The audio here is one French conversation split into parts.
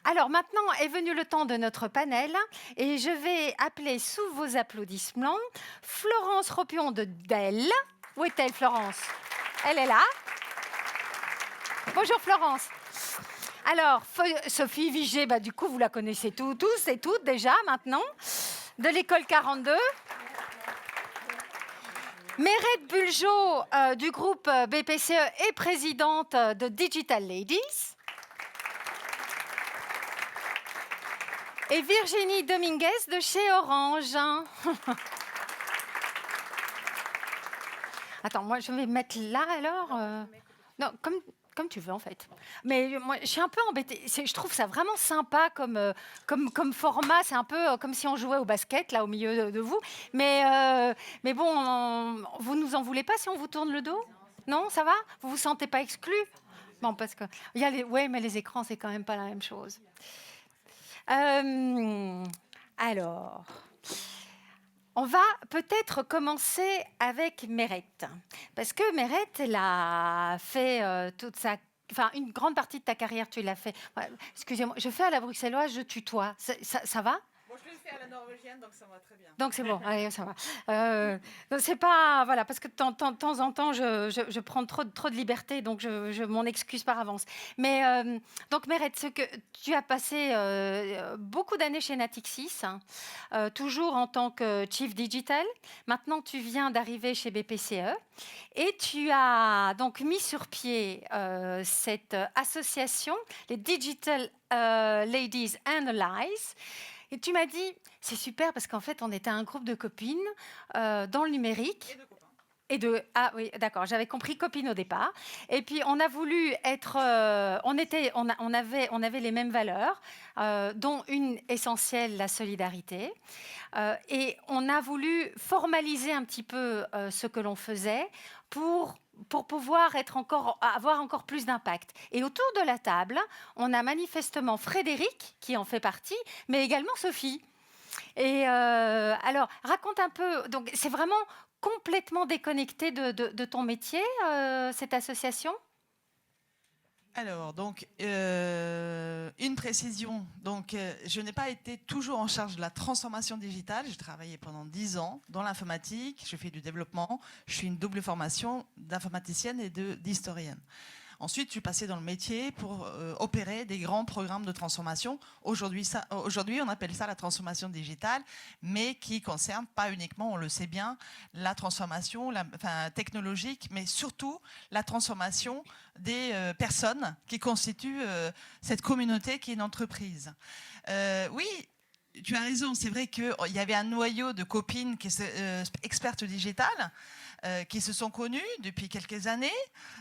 Alors maintenant est venu le temps de notre panel et je vais appeler sous vos applaudissements Florence Ropion de Dell. Où est-elle, Florence? Elle est là. Bonjour Florence. Alors, Sophie Vigée, du coup, vous la connaissez tous et toutes déjà maintenant, de l'école 42. Mérette Bulgeot du groupe BPCE et présidente de Digital Ladies. Et Virginie Dominguez de chez Orange. Attends, moi je vais me mettre là alors. Non, comme tu veux en fait. Mais moi je suis un peu embêtée. Je trouve ça vraiment sympa comme format. C'est un peu comme si on jouait au basket là au milieu de vous. Mais bon, vous nous en voulez pas si on vous tourne le dos? Non, ça va? Vous vous sentez pas exclu? Bon, parce que ouais, mais les écrans c'est quand même pas la même chose. Alors, on va peut-être commencer avec Mérette. Parce que Mérette, elle a fait une grande partie de ta carrière, tu l'as fait. Ouais, excusez-moi, je fais à la bruxelloise, je tutoie. Ça va? Bon, je le fais à la norvégienne, donc ça va très bien. Donc c'est bon, allez, ça va. Donc c'est pas, voilà, parce que de temps en temps, je prends trop de liberté, donc je m'en excuse par avance. Mais donc Mérette, ce que tu as passé beaucoup d'années chez Natixis, hein, toujours en tant que Chief Digital. Maintenant, tu viens d'arriver chez BPCE et tu as donc mis sur pied cette association, les Digital Ladies and Allies. Et tu m'as dit, c'est super parce qu'en fait, on était un groupe de copines dans le numérique. Et de copains. Ah oui, d'accord, j'avais compris copines au départ. Et puis, on a voulu être... on avait les mêmes valeurs, dont une essentielle, la solidarité. Et on a voulu formaliser un petit peu ce que l'on faisait pour pouvoir avoir encore plus d'impact. Et autour de la table, on a manifestement Frédéric, qui en fait partie, mais également Sophie. Et alors, raconte un peu, donc c'est vraiment complètement déconnecté de ton métier, cette association? Alors, donc, une précision. Donc, je n'ai pas été toujours en charge de la transformation digitale. J'ai travaillé pendant 10 ans dans l'informatique. Je fais du développement. Je suis une double formation d'informaticienne et d'historienne. Ensuite, je suis passée dans le métier pour opérer des grands programmes de transformation. Aujourd'hui, on appelle ça la transformation digitale, mais qui concerne pas uniquement, on le sait bien, la transformation technologique, mais surtout la transformation des personnes qui constituent cette communauté qui est une entreprise. Oui, tu as raison, c'est vrai qu'il y avait un noyau de copines qui sont expertes digitales, qui se sont connus depuis quelques années,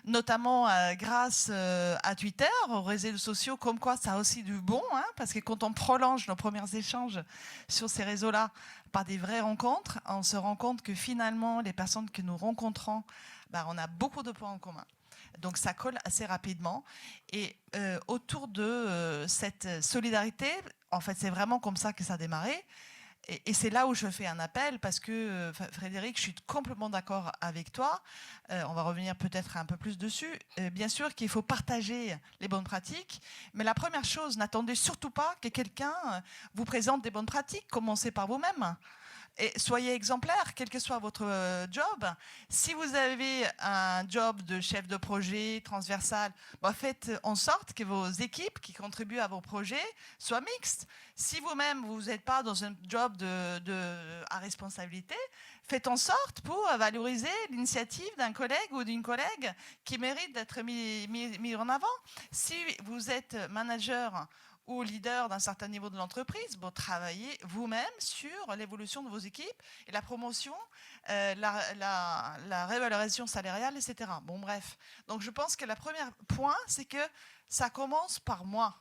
notamment grâce à Twitter, aux réseaux sociaux, comme quoi ça a aussi du bon, hein, parce que quand on prolonge nos premiers échanges sur ces réseaux-là par des vraies rencontres, on se rend compte que finalement, les personnes que nous rencontrons, on a beaucoup de points en commun. Donc ça colle assez rapidement. Et autour de cette solidarité, en fait, c'est vraiment comme ça que ça a démarré. Et c'est là où je fais un appel parce que, Frédéric, je suis complètement d'accord avec toi. On va revenir peut-être un peu plus dessus. Bien sûr qu'il faut partager les bonnes pratiques, mais la première chose, n'attendez surtout pas que quelqu'un vous présente des bonnes pratiques. Commencez par vous-même. Et soyez exemplaires, quel que soit votre job. Si vous avez un job de chef de projet transversal, faites en sorte que vos équipes qui contribuent à vos projets soient mixtes. Si vous-même, vous n'êtes pas dans un job à responsabilité, faites en sorte pour valoriser l'initiative d'un collègue ou d'une collègue qui mérite d'être mis en avant. Si vous êtes manager ou leader d'un certain niveau de l'entreprise, travaillez vous-même sur l'évolution de vos équipes et la promotion, la révalorisation salariale, etc. Bon, bref. Donc, je pense que le premier point, c'est que ça commence par moi.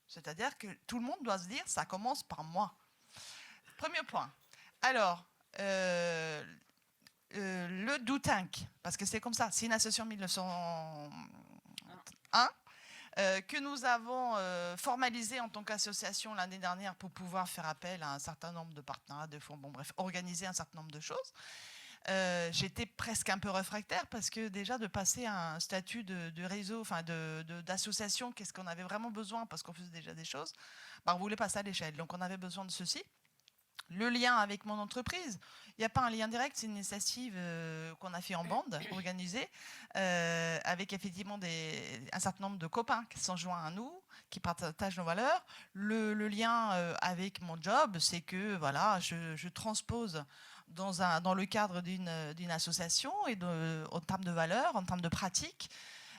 C'est-à-dire que tout le monde doit se dire, ça commence par moi. Premier point. Alors, le do tank, parce que c'est comme ça, c'est une association 1901, que nous avons formalisé en tant qu'association l'année dernière pour pouvoir faire appel à un certain nombre de partenariats, de fonds, bon bref, organiser un certain nombre de choses. j'étais presque un peu réfractaire parce que déjà de passer à un statut de réseau, enfin d'association, qu'est-ce qu'on avait vraiment besoin parce qu'on faisait déjà des choses, bah, on voulait passer à l'échelle. Donc on avait besoin de ceci. Le lien avec mon entreprise, il n'y a pas un lien direct, c'est une initiative qu'on a fait en bande, organisée, avec effectivement un certain nombre de copains qui sont joints à nous, qui partagent nos valeurs. Le lien avec mon job, c'est que voilà, je transpose dans le cadre d'une association et en termes de valeurs, en termes de pratiques,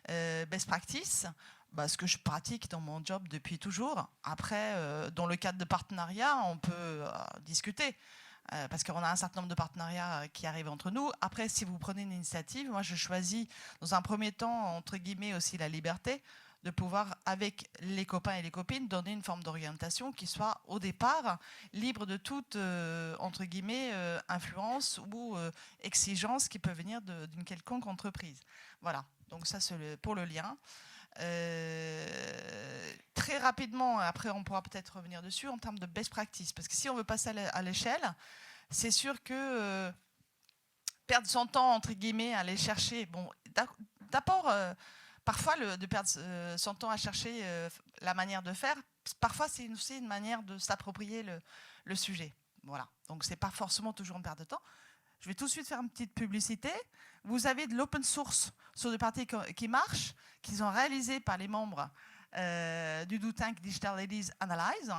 best practice, bah, ce que je pratique dans mon job depuis toujours. Après, dans le cadre de partenariat, on peut discuter. Parce qu'on a un certain nombre de partenariats qui arrivent entre nous. Après, si vous prenez une initiative, moi je choisis dans un premier temps, entre guillemets, aussi la liberté de pouvoir, avec les copains et les copines, donner une forme d'orientation qui soit au départ libre de toute, entre guillemets, influence ou exigence qui peut venir d'une quelconque entreprise. Voilà, donc ça c'est pour le lien. Très rapidement, après on pourra peut-être revenir dessus, en termes de best practice, parce que si on veut passer à l'échelle, c'est sûr que perdre son temps, entre guillemets, à aller chercher, bon, d'abord, parfois de perdre son temps à chercher la manière de faire, parfois c'est aussi une manière de s'approprier le sujet. Voilà, donc c'est pas forcément toujours une perte de temps. Je vais tout de suite faire une petite publicité. Vous avez de l'open source sur des parties qui marchent, qui sont réalisées par les membres du Do Tank Digital Ladies Analyze.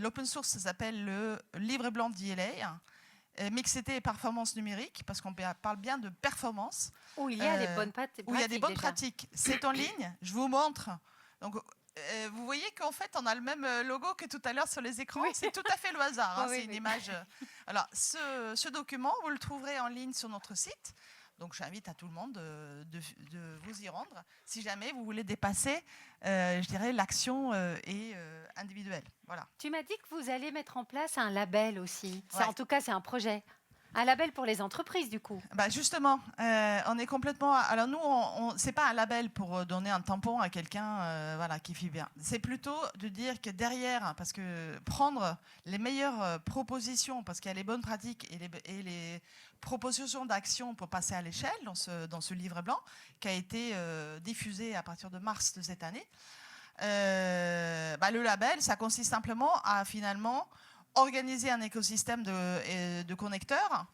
L'open source, ça s'appelle le livre blanc d'ILA, mixité et performance numérique, parce qu'on parle bien de performance. Où il y a des bonnes pratiques. Où il y a des bonnes pratiques. C'est en ligne, je vous montre. Donc, vous voyez qu'en fait, on a le même logo que tout à l'heure sur les écrans. Oui. C'est tout à fait le hasard. Hein, oui, c'est une image. Alors, ce document, vous le trouverez en ligne sur notre site. Donc, j'invite à tout le monde de vous y rendre si jamais vous voulez dépasser, je dirais, l'action individuelle. Voilà. Tu m'as dit que vous allez mettre en place un label aussi. Ouais. En tout cas, c'est un projet. Un label pour les entreprises, du coup. Bah justement, on est complètement. Alors nous, c'est pas un label pour donner un tampon à quelqu'un, voilà, qui fait bien. C'est plutôt de dire que derrière, parce que prendre les meilleures propositions, parce qu'il y a les bonnes pratiques et les propositions d'action pour passer à l'échelle dans ce livre blanc qui a été diffusé à partir de mars de cette année. Le label, ça consiste simplement à finalement organiser un écosystème de connecteurs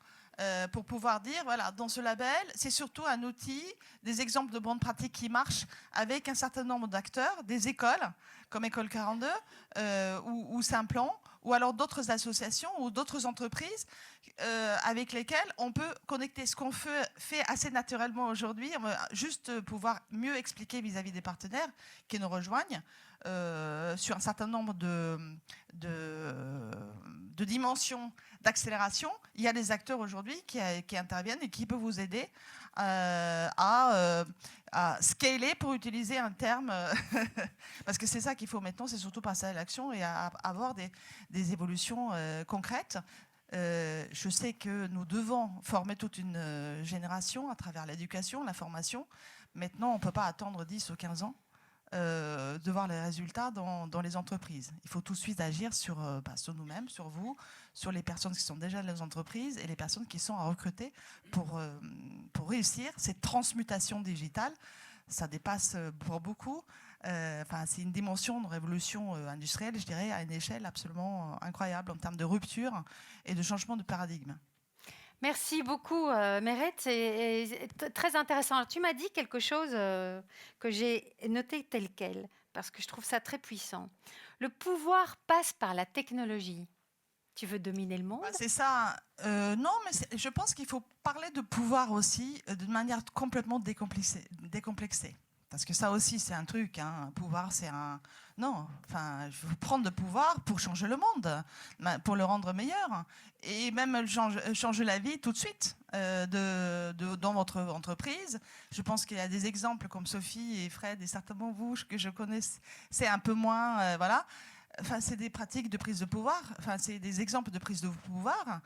pour pouvoir dire, voilà, dans ce label, c'est surtout un outil, des exemples de bonnes pratiques qui marchent avec un certain nombre d'acteurs, des écoles, comme École 42, ou Simplon, ou alors d'autres associations ou d'autres entreprises avec lesquelles on peut connecter ce qu'on fait assez naturellement aujourd'hui, on va juste pouvoir mieux expliquer vis-à-vis des partenaires qui nous rejoignent sur un certain nombre de dimensions d'accélération. Il y a des acteurs aujourd'hui qui interviennent et qui peuvent vous aider à scaler, pour utiliser un terme, parce que c'est ça qu'il faut maintenant, c'est surtout passer à l'action et à avoir des évolutions concrètes. Je sais que nous devons former toute une génération à travers l'éducation, la formation. Maintenant, on ne peut pas attendre 10 ou 15 ans de voir les résultats dans les entreprises. Il faut tout de suite agir sur nous-mêmes, sur vous, sur les personnes qui sont déjà dans les entreprises et les personnes qui sont à recruter pour réussir cette transmutation digitale. Ça dépasse pour beaucoup. C'est une dimension de révolution industrielle, je dirais, à une échelle absolument incroyable en termes de rupture et de changement de paradigme. Merci beaucoup, Mérette. C'est très intéressant. Alors, tu m'as dit quelque chose que j'ai noté tel quel, parce que je trouve ça très puissant. Le pouvoir passe par la technologie. Tu veux dominer le monde ? C'est ça. Non, mais je pense qu'il faut parler de pouvoir aussi d'une manière complètement décomplexée. Parce que ça aussi, c'est un truc. Hein. Pouvoir, c'est un... Non, enfin, je veux prendre le pouvoir pour changer le monde, pour le rendre meilleur. Et même changer la vie tout de suite dans votre entreprise. Je pense qu'il y a des exemples comme Sophie et Fred, et certainement vous, que je connais, c'est un peu moins... voilà. Enfin, c'est des pratiques de prise de pouvoir. Enfin, c'est des exemples de prise de pouvoir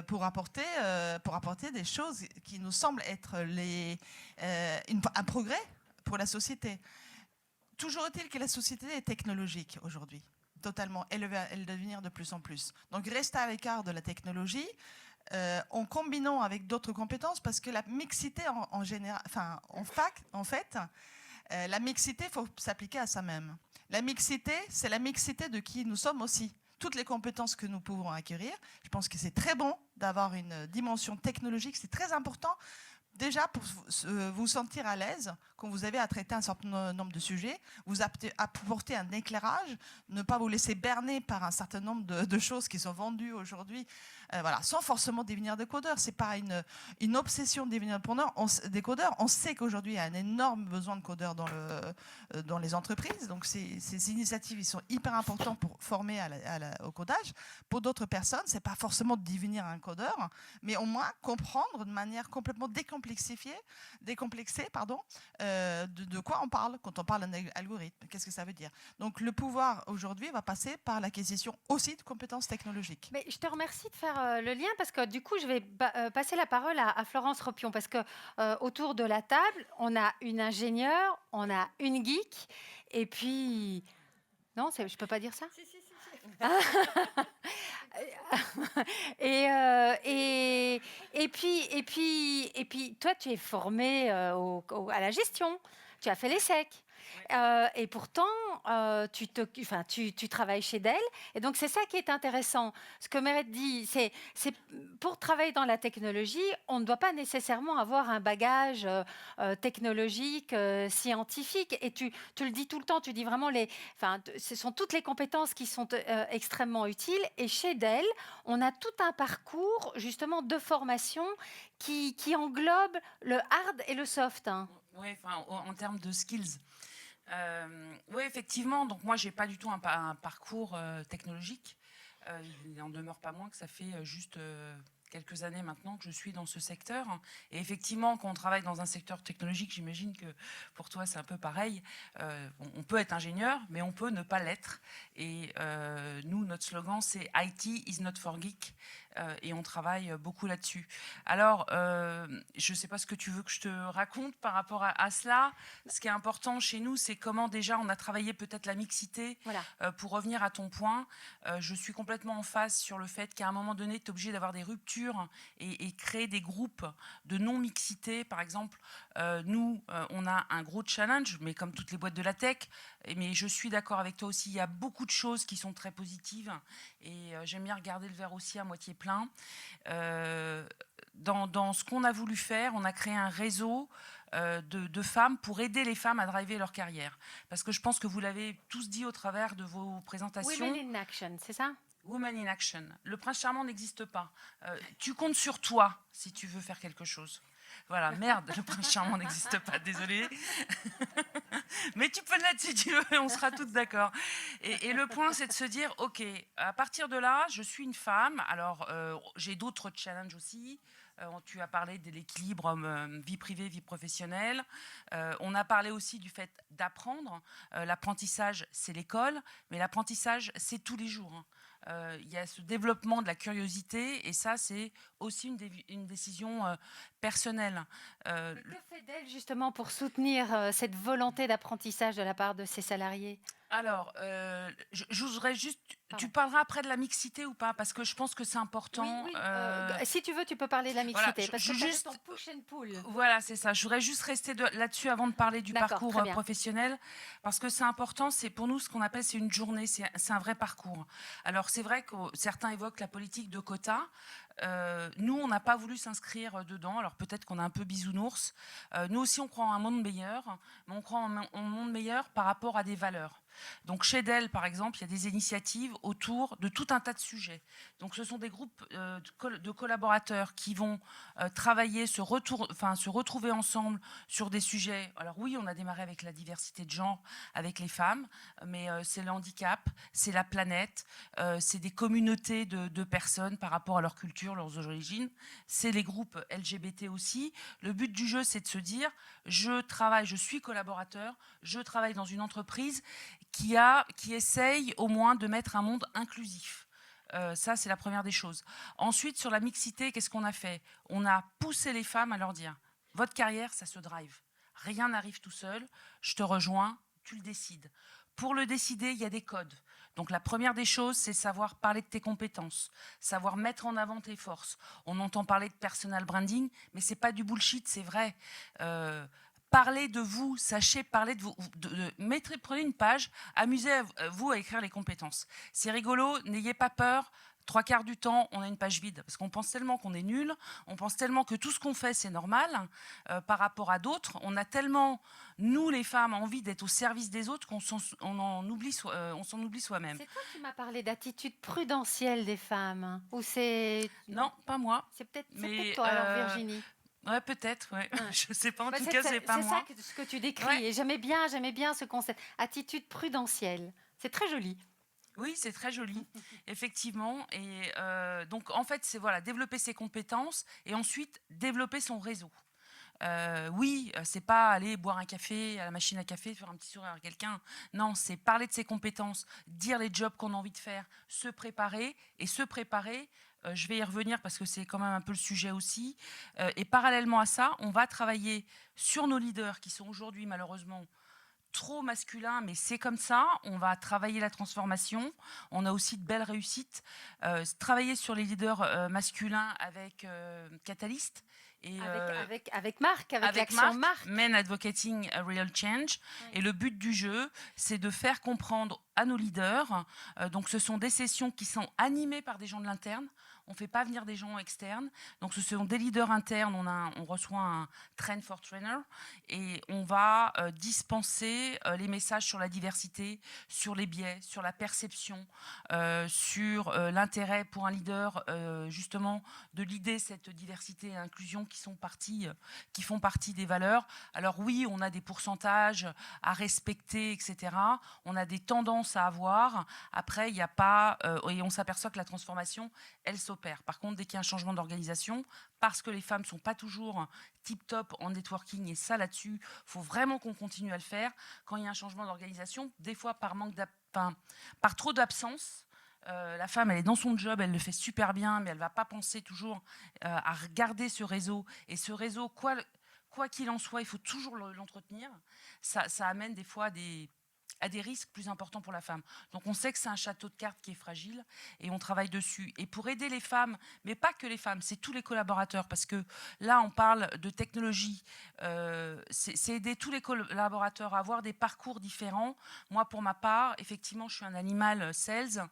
pour apporter des choses qui nous semblent être un progrès pour la société. Toujours est-il que la société est technologique aujourd'hui, totalement. Elle va devenir de plus en plus. Donc, rester à l'écart de la technologie, en combinant avec d'autres compétences, parce que la mixité en général, enfin, en fait, la mixité, il faut s'appliquer à ça-même. La mixité, c'est la mixité de qui nous sommes aussi. Toutes les compétences que nous pouvons acquérir. Je pense que c'est très bon d'avoir une dimension technologique, c'est très important. Déjà, pour vous sentir à l'aise, quand vous avez à traiter un certain nombre de sujets, vous apporter un éclairage, ne pas vous laisser berner par un certain nombre de choses qui sont vendues aujourd'hui, voilà, sans forcément devenir des codeurs. C'est pas une obsession de devenir des codeurs. On sait qu'aujourd'hui, il y a un énorme besoin de codeurs dans les entreprises. Donc, ces initiatives, ils sont hyper importants pour former au codage. Pour d'autres personnes, c'est pas forcément de devenir un codeur, mais au moins comprendre de manière complètement décomplexée, de quoi on parle quand on parle d'un algorithme. Qu'est-ce que ça veut dire? Donc le pouvoir aujourd'hui va passer par l'acquisition aussi de compétences technologiques. Mais je te remercie de faire le lien parce que du coup, je vais passer la parole à Florence Ropion parce que autour de la table, on a une ingénieure, on a une geek et puis... Non, je peux pas dire ça? Si, si, si. Et puis, toi, tu es formé à la gestion. Tu as fait l'ESSEC. Et pourtant, tu travailles chez Dell. Et donc, c'est ça qui est intéressant. Ce que Mérette dit, c'est pour travailler dans la technologie, on ne doit pas nécessairement avoir un bagage technologique, scientifique. Et tu le dis tout le temps, tu dis vraiment, ce sont toutes les compétences qui sont extrêmement utiles. Et chez Dell, on a tout un parcours, justement, de formation qui englobe le hard et le soft. Hein. Oui, en termes de skills. Oui, effectivement. Donc moi, j'ai pas du tout un parcours technologique. Il n'en demeure pas moins que ça fait juste quelques années maintenant que je suis dans ce secteur. Et effectivement, quand on travaille dans un secteur technologique, j'imagine que pour toi, c'est un peu pareil. On peut être ingénieur, mais on peut ne pas l'être. Et nous, notre slogan, c'est IT is not for geek. Et on travaille beaucoup là-dessus. Alors, je ne sais pas ce que tu veux que je te raconte par rapport à cela. Ce qui est important chez nous, c'est comment déjà on a travaillé peut-être la mixité. Voilà. Pour revenir à ton point, je suis complètement en phase sur le fait qu'à un moment donné, tu es obligé d'avoir des ruptures et créer des groupes de non-mixité. Par exemple, nous, on a un gros challenge, mais comme toutes les boîtes de la tech, mais je suis d'accord avec toi aussi, il y a beaucoup de choses qui sont très positives et j'aime bien regarder le verre aussi à moitié plein. Dans ce qu'on a voulu faire, on a créé un réseau de femmes pour aider les femmes à driver leur carrière. Parce que je pense que vous l'avez tous dit au travers de vos présentations. Women in Action, c'est ça? Women in Action. Le prince charmant n'existe pas. Tu comptes sur toi si tu veux faire quelque chose. Voilà, merde, le prince charmant n'existe pas, désolé. Mais tu peux l'être si tu veux, on sera toutes d'accord. Et le point, c'est de se dire, ok, à partir de là, je suis une femme, alors j'ai d'autres challenges aussi. Tu as parlé de l'équilibre vie privée, vie professionnelle. On a parlé aussi du fait d'apprendre. L'apprentissage, c'est l'école, mais l'apprentissage, c'est tous les jours. Il y a ce développement de la curiosité et ça, c'est aussi une décision personnelle. Que fait Dell justement pour soutenir cette volonté d'apprentissage de la part de ses salariés? Alors, je voudrais juste... Pardon. Tu parleras après de la mixité ou pas? Parce que je pense que c'est important. Oui. Si tu veux, tu peux parler de la mixité. Voilà, parce que juste ton push and pull. Voilà, c'est ça. Je voudrais juste rester là-dessus avant de parler du parcours professionnel. Parce que c'est important, c'est pour nous ce qu'on appelle, c'est une journée, c'est un vrai parcours. Alors, c'est vrai que certains évoquent la politique de quotas. Nous, on n'a pas voulu s'inscrire dedans. Alors peut-être qu'on est un peu bisounours. Nous aussi, on croit en un monde meilleur, mais on croit en un monde meilleur par rapport à des valeurs. Donc chez Dell, par exemple, il y a des initiatives autour de tout un tas de sujets. Donc ce sont des groupes de collaborateurs qui vont travailler, se retrouver ensemble sur des sujets. Alors oui, on a démarré avec la diversité de genre, avec les femmes, mais c'est le handicap, c'est la planète, c'est des communautés de personnes par rapport à leur culture, leurs origines. C'est les groupes LGBT aussi. Le but du jeu, c'est de se dire, je suis collaborateur, je travaille dans une entreprise qui essaye au moins de mettre un monde inclusif. Ça, c'est la première des choses. Ensuite, sur la mixité, qu'est-ce qu'on a fait? On a poussé les femmes à leur dire, votre carrière, ça se drive. Rien n'arrive tout seul, je te rejoins, tu le décides. Pour le décider, il y a des codes. Donc la première des choses, c'est savoir parler de tes compétences, savoir mettre en avant tes forces. On entend parler de personal branding, mais c'est pas du bullshit, c'est vrai. Parlez de vous, sachez parler de vous. Prenez une page, amusez-vous à écrire les compétences. C'est rigolo, n'ayez pas peur. 3/4 du temps, on a une page vide parce qu'on pense tellement qu'on est nul, on pense tellement que tout ce qu'on fait, c'est normal par rapport à d'autres. On a tellement, nous les femmes, envie d'être au service des autres qu'on s'en oublie soi-même. C'est toi qui m'as parlé d'attitude prudentielle des femmes, ou c'est... Non, pas moi. C'est peut-être toi alors, Virginie. Ouais, peut-être, ouais. Je sais pas, en tout c'est cas, c'est pas moi. C'est ça ce que tu décris, et j'aimais bien ce concept. Attitude prudentielle, c'est très joli. Oui, c'est très joli, effectivement. Et donc, en fait, c'est développer ses compétences et ensuite développer son réseau. Oui, c'est pas aller boire un café à la machine à café, faire un petit sourire à quelqu'un. Non, c'est parler de ses compétences, dire les jobs qu'on a envie de faire, se préparer. Je vais y revenir parce que c'est quand même un peu le sujet aussi. Et parallèlement à ça, on va travailler sur nos leaders qui sont aujourd'hui malheureusement trop masculin, mais c'est comme ça. On va travailler la transformation. On a aussi de belles réussites. Travailler sur les leaders masculins avec Catalyst. Et avec Marc, avec l'action Marc. Men Advocating a Real Change. Oui. Et le but du jeu, c'est de faire comprendre à nos leaders. Donc ce sont des sessions qui sont animées par des gens de l'interne. On ne fait pas venir des gens externes. Donc, ce sont des leaders internes. On reçoit un train for trainer et on va dispenser les messages sur la diversité, sur les biais, sur la perception, sur l'intérêt pour un leader, justement, de l'idée cette diversité et inclusion qui font partie des valeurs. Alors oui, on a des pourcentages à respecter, etc. On a des tendances à avoir. Après, il n'y a pas... et on s'aperçoit que la transformation, elle s'opère. Par contre, dès qu'il y a un changement d'organisation, parce que les femmes ne sont pas toujours tip-top en networking, et ça, là-dessus, il faut vraiment qu'on continue à le faire. Quand il y a un changement d'organisation, des fois par trop d'absence, la femme, elle est dans son job, elle le fait super bien, mais elle ne va pas penser toujours à regarder ce réseau. Et ce réseau, quoi qu'il en soit, il faut toujours l'entretenir. Ça amène des fois à des risques plus importants pour la femme. Donc on sait que c'est un château de cartes qui est fragile et on travaille dessus. Et pour aider les femmes, mais pas que les femmes, c'est tous les collaborateurs, parce que là on parle de technologie, c'est aider tous les collaborateurs à avoir des parcours différents. Moi pour ma part, effectivement je suis un animal sales,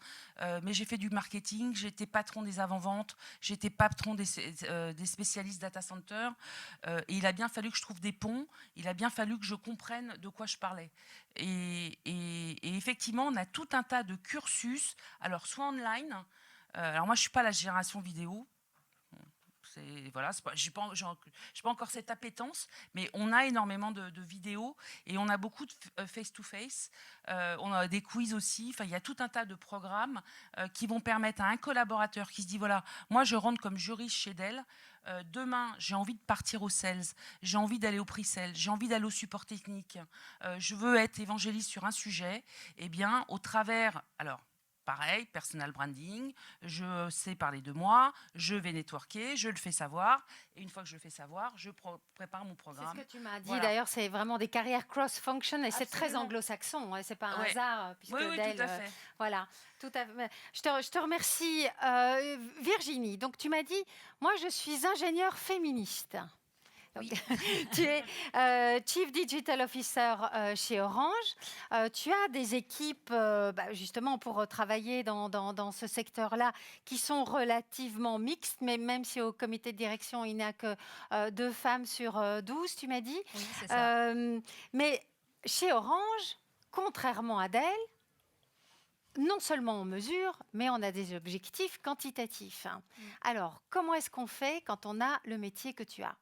mais j'ai fait du marketing, j'étais patron des avant-ventes, j'étais patron des spécialistes data center, et il a bien fallu que je trouve des ponts, il a bien fallu que je comprenne de quoi je parlais. Et effectivement, on a tout un tas de cursus, alors soit online, alors moi je ne suis pas la génération vidéo, voilà, je n'ai pas encore cette appétence, mais on a énormément de vidéos et on a beaucoup de face-to-face, on a des quiz aussi, il y a tout un tas de programmes qui vont permettre à un collaborateur qui se dit, voilà, moi je rentre comme juriste chez Dell, demain j'ai envie de partir au sales, j'ai envie d'aller au pre-sales, j'ai envie d'aller au support technique, je veux être évangéliste sur un sujet, et bien au travers, alors pareil, personal branding, je sais parler de moi, je vais networker, je le fais savoir, et une fois que je le fais savoir, je prépare mon programme. C'est ce que tu m'as dit, voilà. D'ailleurs, c'est vraiment des carrières cross-function, et c'est très anglo-saxon, hein, c'est pas un hasard, puisque oui, Dell, tout à fait. Voilà, tout à fait. Je te remercie. Virginie, donc tu m'as dit, moi je suis ingénieure féministe. Oui. Tu es Chief Digital Officer chez Orange. Tu as des équipes, justement, pour travailler dans ce secteur-là, qui sont relativement mixtes, mais même si au comité de direction, il n'y a que 2 femmes sur 12, tu m'as dit. Oui, c'est ça. Mais chez Orange, contrairement à Dell, non seulement on mesure, mais on a des objectifs quantitatifs. Alors, comment est-ce qu'on fait quand on a le métier que tu as ?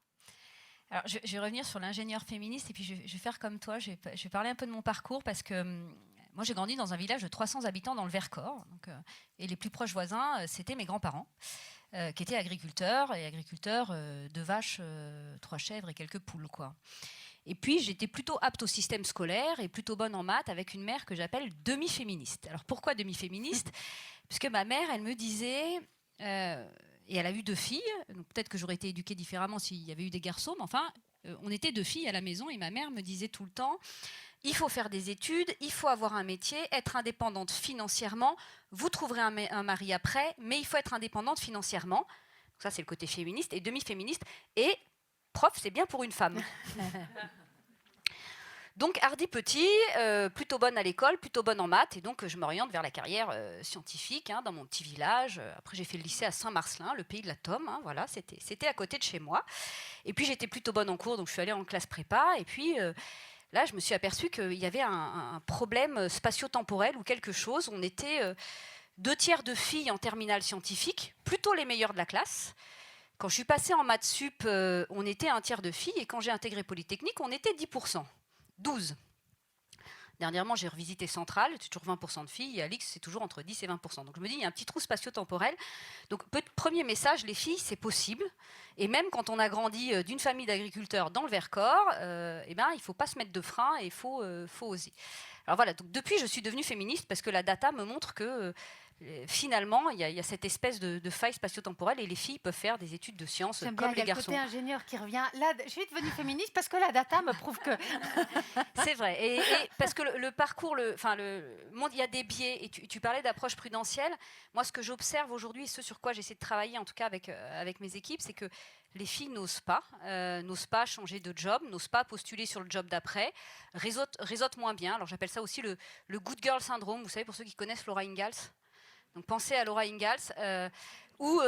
Alors, je vais revenir sur l'ingénieur féministe et puis je vais faire comme toi. Je vais parler un peu de mon parcours parce que moi, j'ai grandi dans un village de 300 habitants dans le Vercors. Et les plus proches voisins, c'était mes grands-parents qui étaient agriculteurs de vaches, 3 chèvres et quelques poules, quoi. Et puis, j'étais plutôt apte au système scolaire et plutôt bonne en maths avec une mère que j'appelle demi-féministe. Alors, pourquoi demi-féministe ? Parce que ma mère, elle me disait... et elle a eu 2 filles, donc peut-être que j'aurais été éduquée différemment s'il y avait eu des garçons, mais enfin, on était 2 filles à la maison et ma mère me disait tout le temps, il faut faire des études, il faut avoir un métier, être indépendante financièrement, vous trouverez un mari après, mais il faut être indépendante financièrement. Donc ça, c'est le côté féministe et demi-féministe. Et prof, c'est bien pour une femme. Donc, hardi petit, plutôt bonne à l'école, plutôt bonne en maths, et donc je m'oriente vers la carrière scientifique dans mon petit village. Après, j'ai fait le lycée à Saint-Marcelin, le pays de la tome, voilà, c'était à côté de chez moi. Et puis, j'étais plutôt bonne en cours, donc je suis allée en classe prépa, et puis là, je me suis aperçue qu'il y avait un problème spatio-temporel ou quelque chose. On était 2/3 de filles en terminale scientifique, plutôt les meilleures de la classe. Quand je suis passée en maths sup, on était 1/3 de filles, et quand j'ai intégré Polytechnique, on était 10%. 12. Dernièrement, j'ai revisité Centrale, c'est toujours 20% de filles, et Alix, c'est toujours entre 10 et 20%. Donc je me dis, il y a un petit trou spatio-temporel. Donc premier message, les filles, c'est possible. Et même quand on a grandi d'une famille d'agriculteurs dans le Vercors, il ne faut pas se mettre de frein et il faut oser. Alors voilà, donc depuis, je suis devenue féministe parce que la data me montre que finalement, il y a cette espèce de faille spatio-temporelle et les filles peuvent faire des études de sciences comme les garçons. Il y a le côté ingénieur qui revient. Là, je suis devenue féministe parce que la data me prouve que... C'est vrai. Et parce que le parcours, il y a des biais. Et tu parlais d'approche prudentielle. Moi, ce que j'observe aujourd'hui, et ce sur quoi j'essaie de travailler, en tout cas avec mes équipes, c'est que les filles n'osent pas changer de job, n'osent pas postuler sur le job d'après, réseautent moins bien. Alors j'appelle ça aussi le good girl syndrome. Vous savez, pour ceux qui connaissent Laura Ingalls. Donc pensez à Laura Ingalls, ou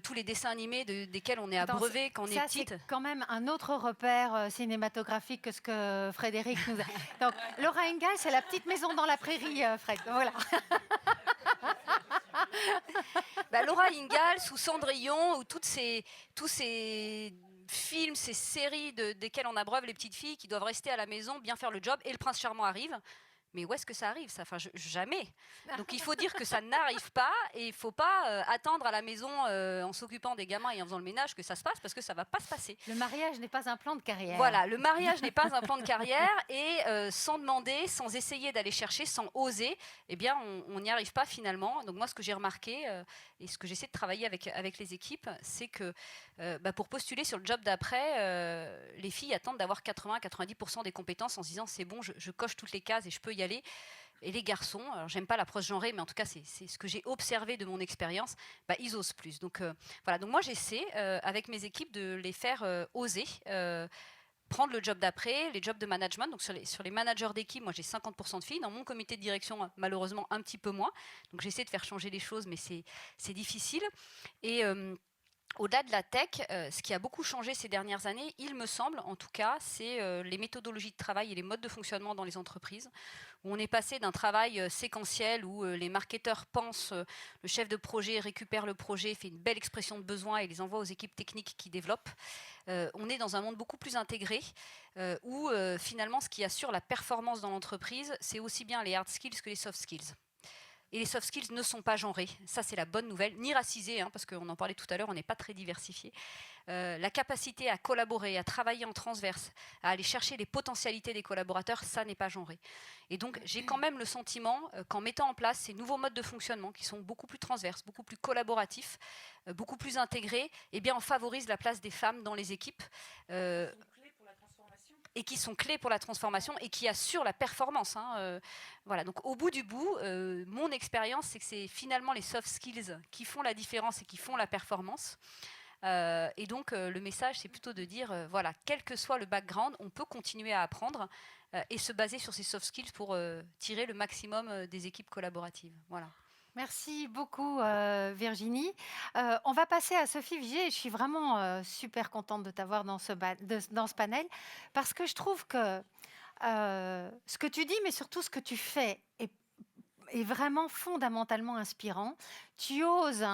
tous les dessins animés desquels on est abreuvé quand on est petite. C'est quand même un autre repère cinématographique que ce que Frédéric nous a... Donc Laura Ingalls, c'est la petite maison dans la prairie, Fred. Voilà. Laura Ingalls ou Cendrillon, ou tous ces films, ces séries desquelles on abreuve les petites filles qui doivent rester à la maison, bien faire le job, et le prince charmant arrive. Mais où est-ce que ça arrive, ça ? Enfin, jamais. Donc il faut dire que ça n'arrive pas, et il ne faut pas attendre à la maison en s'occupant des gamins et en faisant le ménage que ça se passe, parce que ça ne va pas se passer. Le mariage n'est pas un plan de carrière. Voilà, le mariage n'est pas un plan de carrière, et sans demander, sans essayer d'aller chercher, sans oser, eh bien on n'y arrive pas finalement. Donc moi, ce que j'ai remarqué, et ce que j'essaie de travailler avec les équipes, c'est que pour postuler sur le job d'après, les filles attendent d'avoir 80-90% des compétences en se disant c'est bon, je coche toutes les cases et je peux y aller. Et les garçons, alors j'aime pas l'approche genrée, mais en tout cas c'est ce que j'ai observé de mon expérience, ils osent plus. Donc voilà, donc moi j'essaie avec mes équipes de les faire oser prendre le job d'après, les jobs de management. Donc sur les managers d'équipe, moi j'ai 50% de filles. Dans mon comité de direction, malheureusement un petit peu moins. Donc j'essaie de faire changer les choses, mais c'est difficile. Et au-delà de la tech, ce qui a beaucoup changé ces dernières années, il me semble, en tout cas, c'est les méthodologies de travail et les modes de fonctionnement dans les entreprises, où on est passé d'un travail séquentiel où les marketeurs pensent, le chef de projet récupère le projet, fait une belle expression de besoin et les envoie aux équipes techniques qui développent. On est dans un monde beaucoup plus intégré, où finalement, ce qui assure la performance dans l'entreprise, c'est aussi bien les hard skills que les soft skills. Et les soft skills ne sont pas genrés. Ça, c'est la bonne nouvelle. Ni racisés, parce qu'on en parlait tout à l'heure, on n'est pas très diversifié. La capacité à collaborer, à travailler en transverse, à aller chercher les potentialités des collaborateurs, ça n'est pas genré. Et donc, j'ai quand même le sentiment qu'en mettant en place ces nouveaux modes de fonctionnement qui sont beaucoup plus transverses, beaucoup plus collaboratifs, beaucoup plus intégrés, eh bien, on favorise la place des femmes dans les équipes. Et qui sont clés pour la transformation et qui assurent la performance. Voilà. Donc, au bout du bout, mon expérience, c'est que c'est finalement les soft skills qui font la différence et qui font la performance. Et donc, le message, c'est plutôt de dire, voilà, quel que soit le background, on peut continuer à apprendre et se baser sur ces soft skills pour tirer le maximum des équipes collaboratives. Voilà. Merci beaucoup Virginie. On va passer à Sophie Vigier. Je suis vraiment super contente de t'avoir dans ce panel parce que je trouve que ce que tu dis, mais surtout ce que tu fais est vraiment fondamentalement inspirant. Tu oses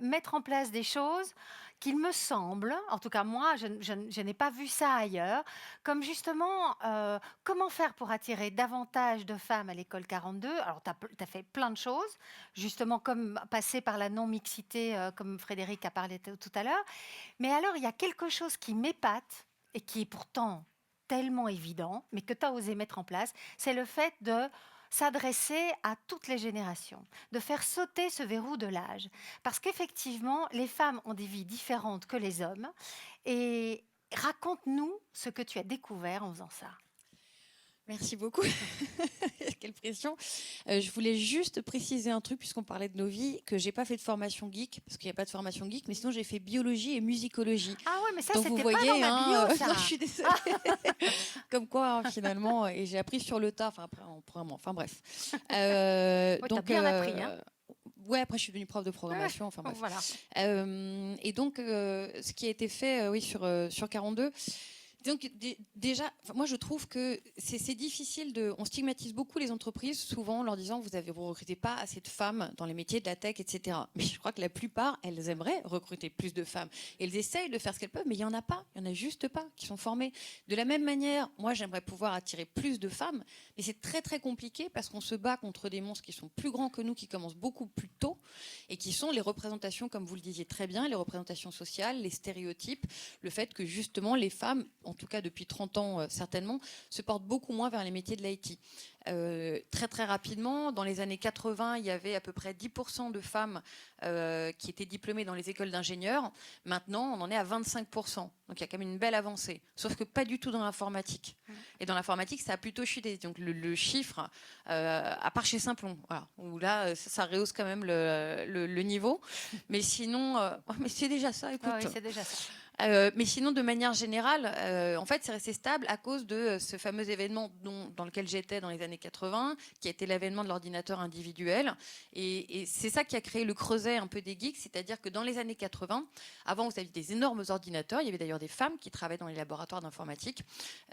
mettre en place des choses qu'il me semble, en tout cas moi, je n'ai pas vu ça ailleurs, comme justement comment faire pour attirer davantage de femmes à l'école 42. Alors, tu as fait plein de choses, justement comme passer par la non-mixité, comme Frédéric a parlé tout à l'heure. Mais alors, il y a quelque chose qui m'épate et qui est pourtant tellement évident, mais que tu as osé mettre en place, c'est le fait de s'adresser à toutes les générations, de faire sauter ce verrou de l'âge. Parce qu'effectivement, les femmes ont des vies différentes que les hommes. Et Raconte-nous ce que tu as découvert en faisant ça. Merci beaucoup. Quelle pression. Je voulais juste préciser un truc, puisqu'on parlait de nos vies, que j'ai pas fait de formation geek, parce qu'il n'y a pas de formation geek, mais sinon j'ai fait biologie et musicologie. Ah ouais, mais ça, donc c'était vous voyez, pas dans ma bio, ça. Non, je suis désolée. Comme quoi, finalement, et j'ai appris sur le tas, après, en programmant, enfin bref. Ouais, donc, t'as bien appris, hein. Ouais, après je suis devenue prof de programmation, enfin bref. Voilà. Et donc, ce qui a été fait, oui, sur 42. Donc déjà, moi je trouve que c'est difficile on stigmatise beaucoup les entreprises souvent en leur disant vous recrutez pas assez de femmes dans les métiers de la tech, etc. Mais je crois que la plupart, elles aimeraient recruter plus de femmes. Et elles essayent de faire ce qu'elles peuvent, mais il y en a pas. Il y en a juste pas qui sont formées. De la même manière, moi j'aimerais pouvoir attirer plus de femmes, mais c'est très très compliqué parce qu'on se bat contre des monstres qui sont plus grands que nous, qui commencent beaucoup plus tôt et qui sont les représentations, comme vous le disiez très bien, les représentations sociales, les stéréotypes, le fait que justement les femmes, en tout cas depuis 30 ans certainement, se portent beaucoup moins vers les métiers de l'IT. Très très rapidement, dans les années 80, il y avait à peu près 10% de femmes qui étaient diplômées dans les écoles d'ingénieurs. Maintenant, on en est à 25%. Donc il y a quand même une belle avancée. Sauf que pas du tout dans l'informatique. Et dans l'informatique, ça a plutôt chuté. Donc le chiffre, à part chez Simplon, voilà, où là, ça rehausse quand même le niveau. Mais sinon, mais c'est déjà ça, écoute. Ah oui, c'est déjà ça. Mais sinon, de manière générale, en fait, c'est resté stable à cause de ce fameux événement dans lequel j'étais dans les années 80, qui a été l'avènement de l'ordinateur individuel. Et c'est ça qui a créé le creuset un peu des geeks, c'est-à-dire que dans les années 80, avant, vous aviez des énormes ordinateurs. Il y avait d'ailleurs des femmes qui travaillaient dans les laboratoires d'informatique,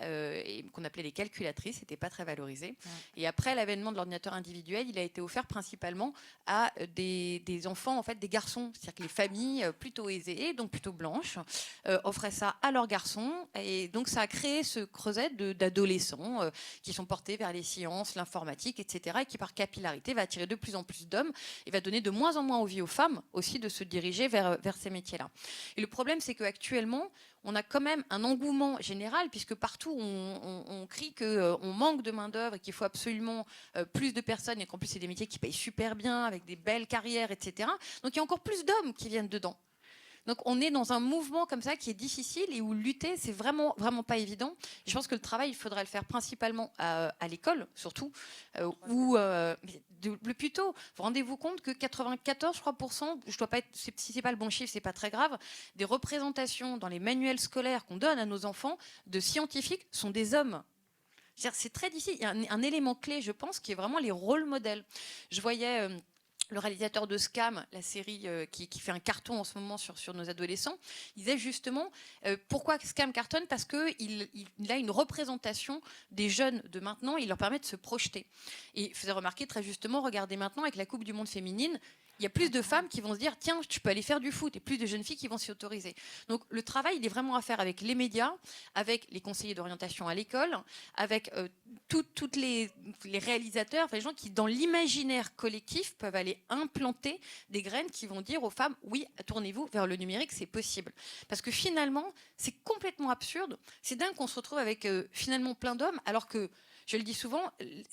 et qu'on appelait les calculatrices. C'était pas très valorisé. Ouais. Et après l'avènement de l'ordinateur individuel, il a été offert principalement à des enfants, en fait, des garçons. C'est-à-dire que les familles plutôt aisées, donc plutôt blanches, offraient ça à leurs garçons, et donc ça a créé ce creuset d'adolescents qui sont portés vers les sciences, l'informatique, etc., et qui par capillarité va attirer de plus en plus d'hommes et va donner de moins en moins envie aux femmes aussi de se diriger vers ces métiers-là. Et le problème, c'est qu'actuellement, on a quand même un engouement général, puisque partout on crie qu'on manque de main-d'œuvre et qu'il faut absolument plus de personnes, et qu'en plus c'est des métiers qui payent super bien, avec des belles carrières, etc. Donc il y a encore plus d'hommes qui viennent dedans. Donc on est dans un mouvement comme ça qui est difficile et où lutter, c'est vraiment, vraiment pas évident. Et je pense que le travail, il faudrait le faire principalement à l'école, surtout, où le plus tôt. Vous rendez-vous compte que 94, je crois, je dois pas être, si c'est pas le bon chiffre, c'est pas très grave, des représentations dans les manuels scolaires qu'on donne à nos enfants de scientifiques sont des hommes. C'est très difficile. Il y a un élément clé, je pense, qui est vraiment les rôles modèles. Je voyais le réalisateur de Scam, la série qui fait un carton en ce moment sur nos adolescents, il disait justement pourquoi Scam cartonne, parce qu'il a une représentation des jeunes de maintenant, il leur permet de se projeter. Et il faisait remarquer très justement, regardez maintenant avec la Coupe du Monde féminine, il y a plus de femmes qui vont se dire tiens, tu peux aller faire du foot, et plus de jeunes filles qui vont s'y autoriser. Donc le travail, il est vraiment à faire avec les médias, avec les conseillers d'orientation à l'école, avec toutes les réalisateurs, enfin, les gens qui, dans l'imaginaire collectif, peuvent aller implanter des graines qui vont dire aux femmes oui, tournez-vous vers le numérique, c'est possible. Parce que finalement, c'est complètement absurde. C'est dingue qu'on se retrouve avec finalement plein d'hommes, alors que, je le dis souvent,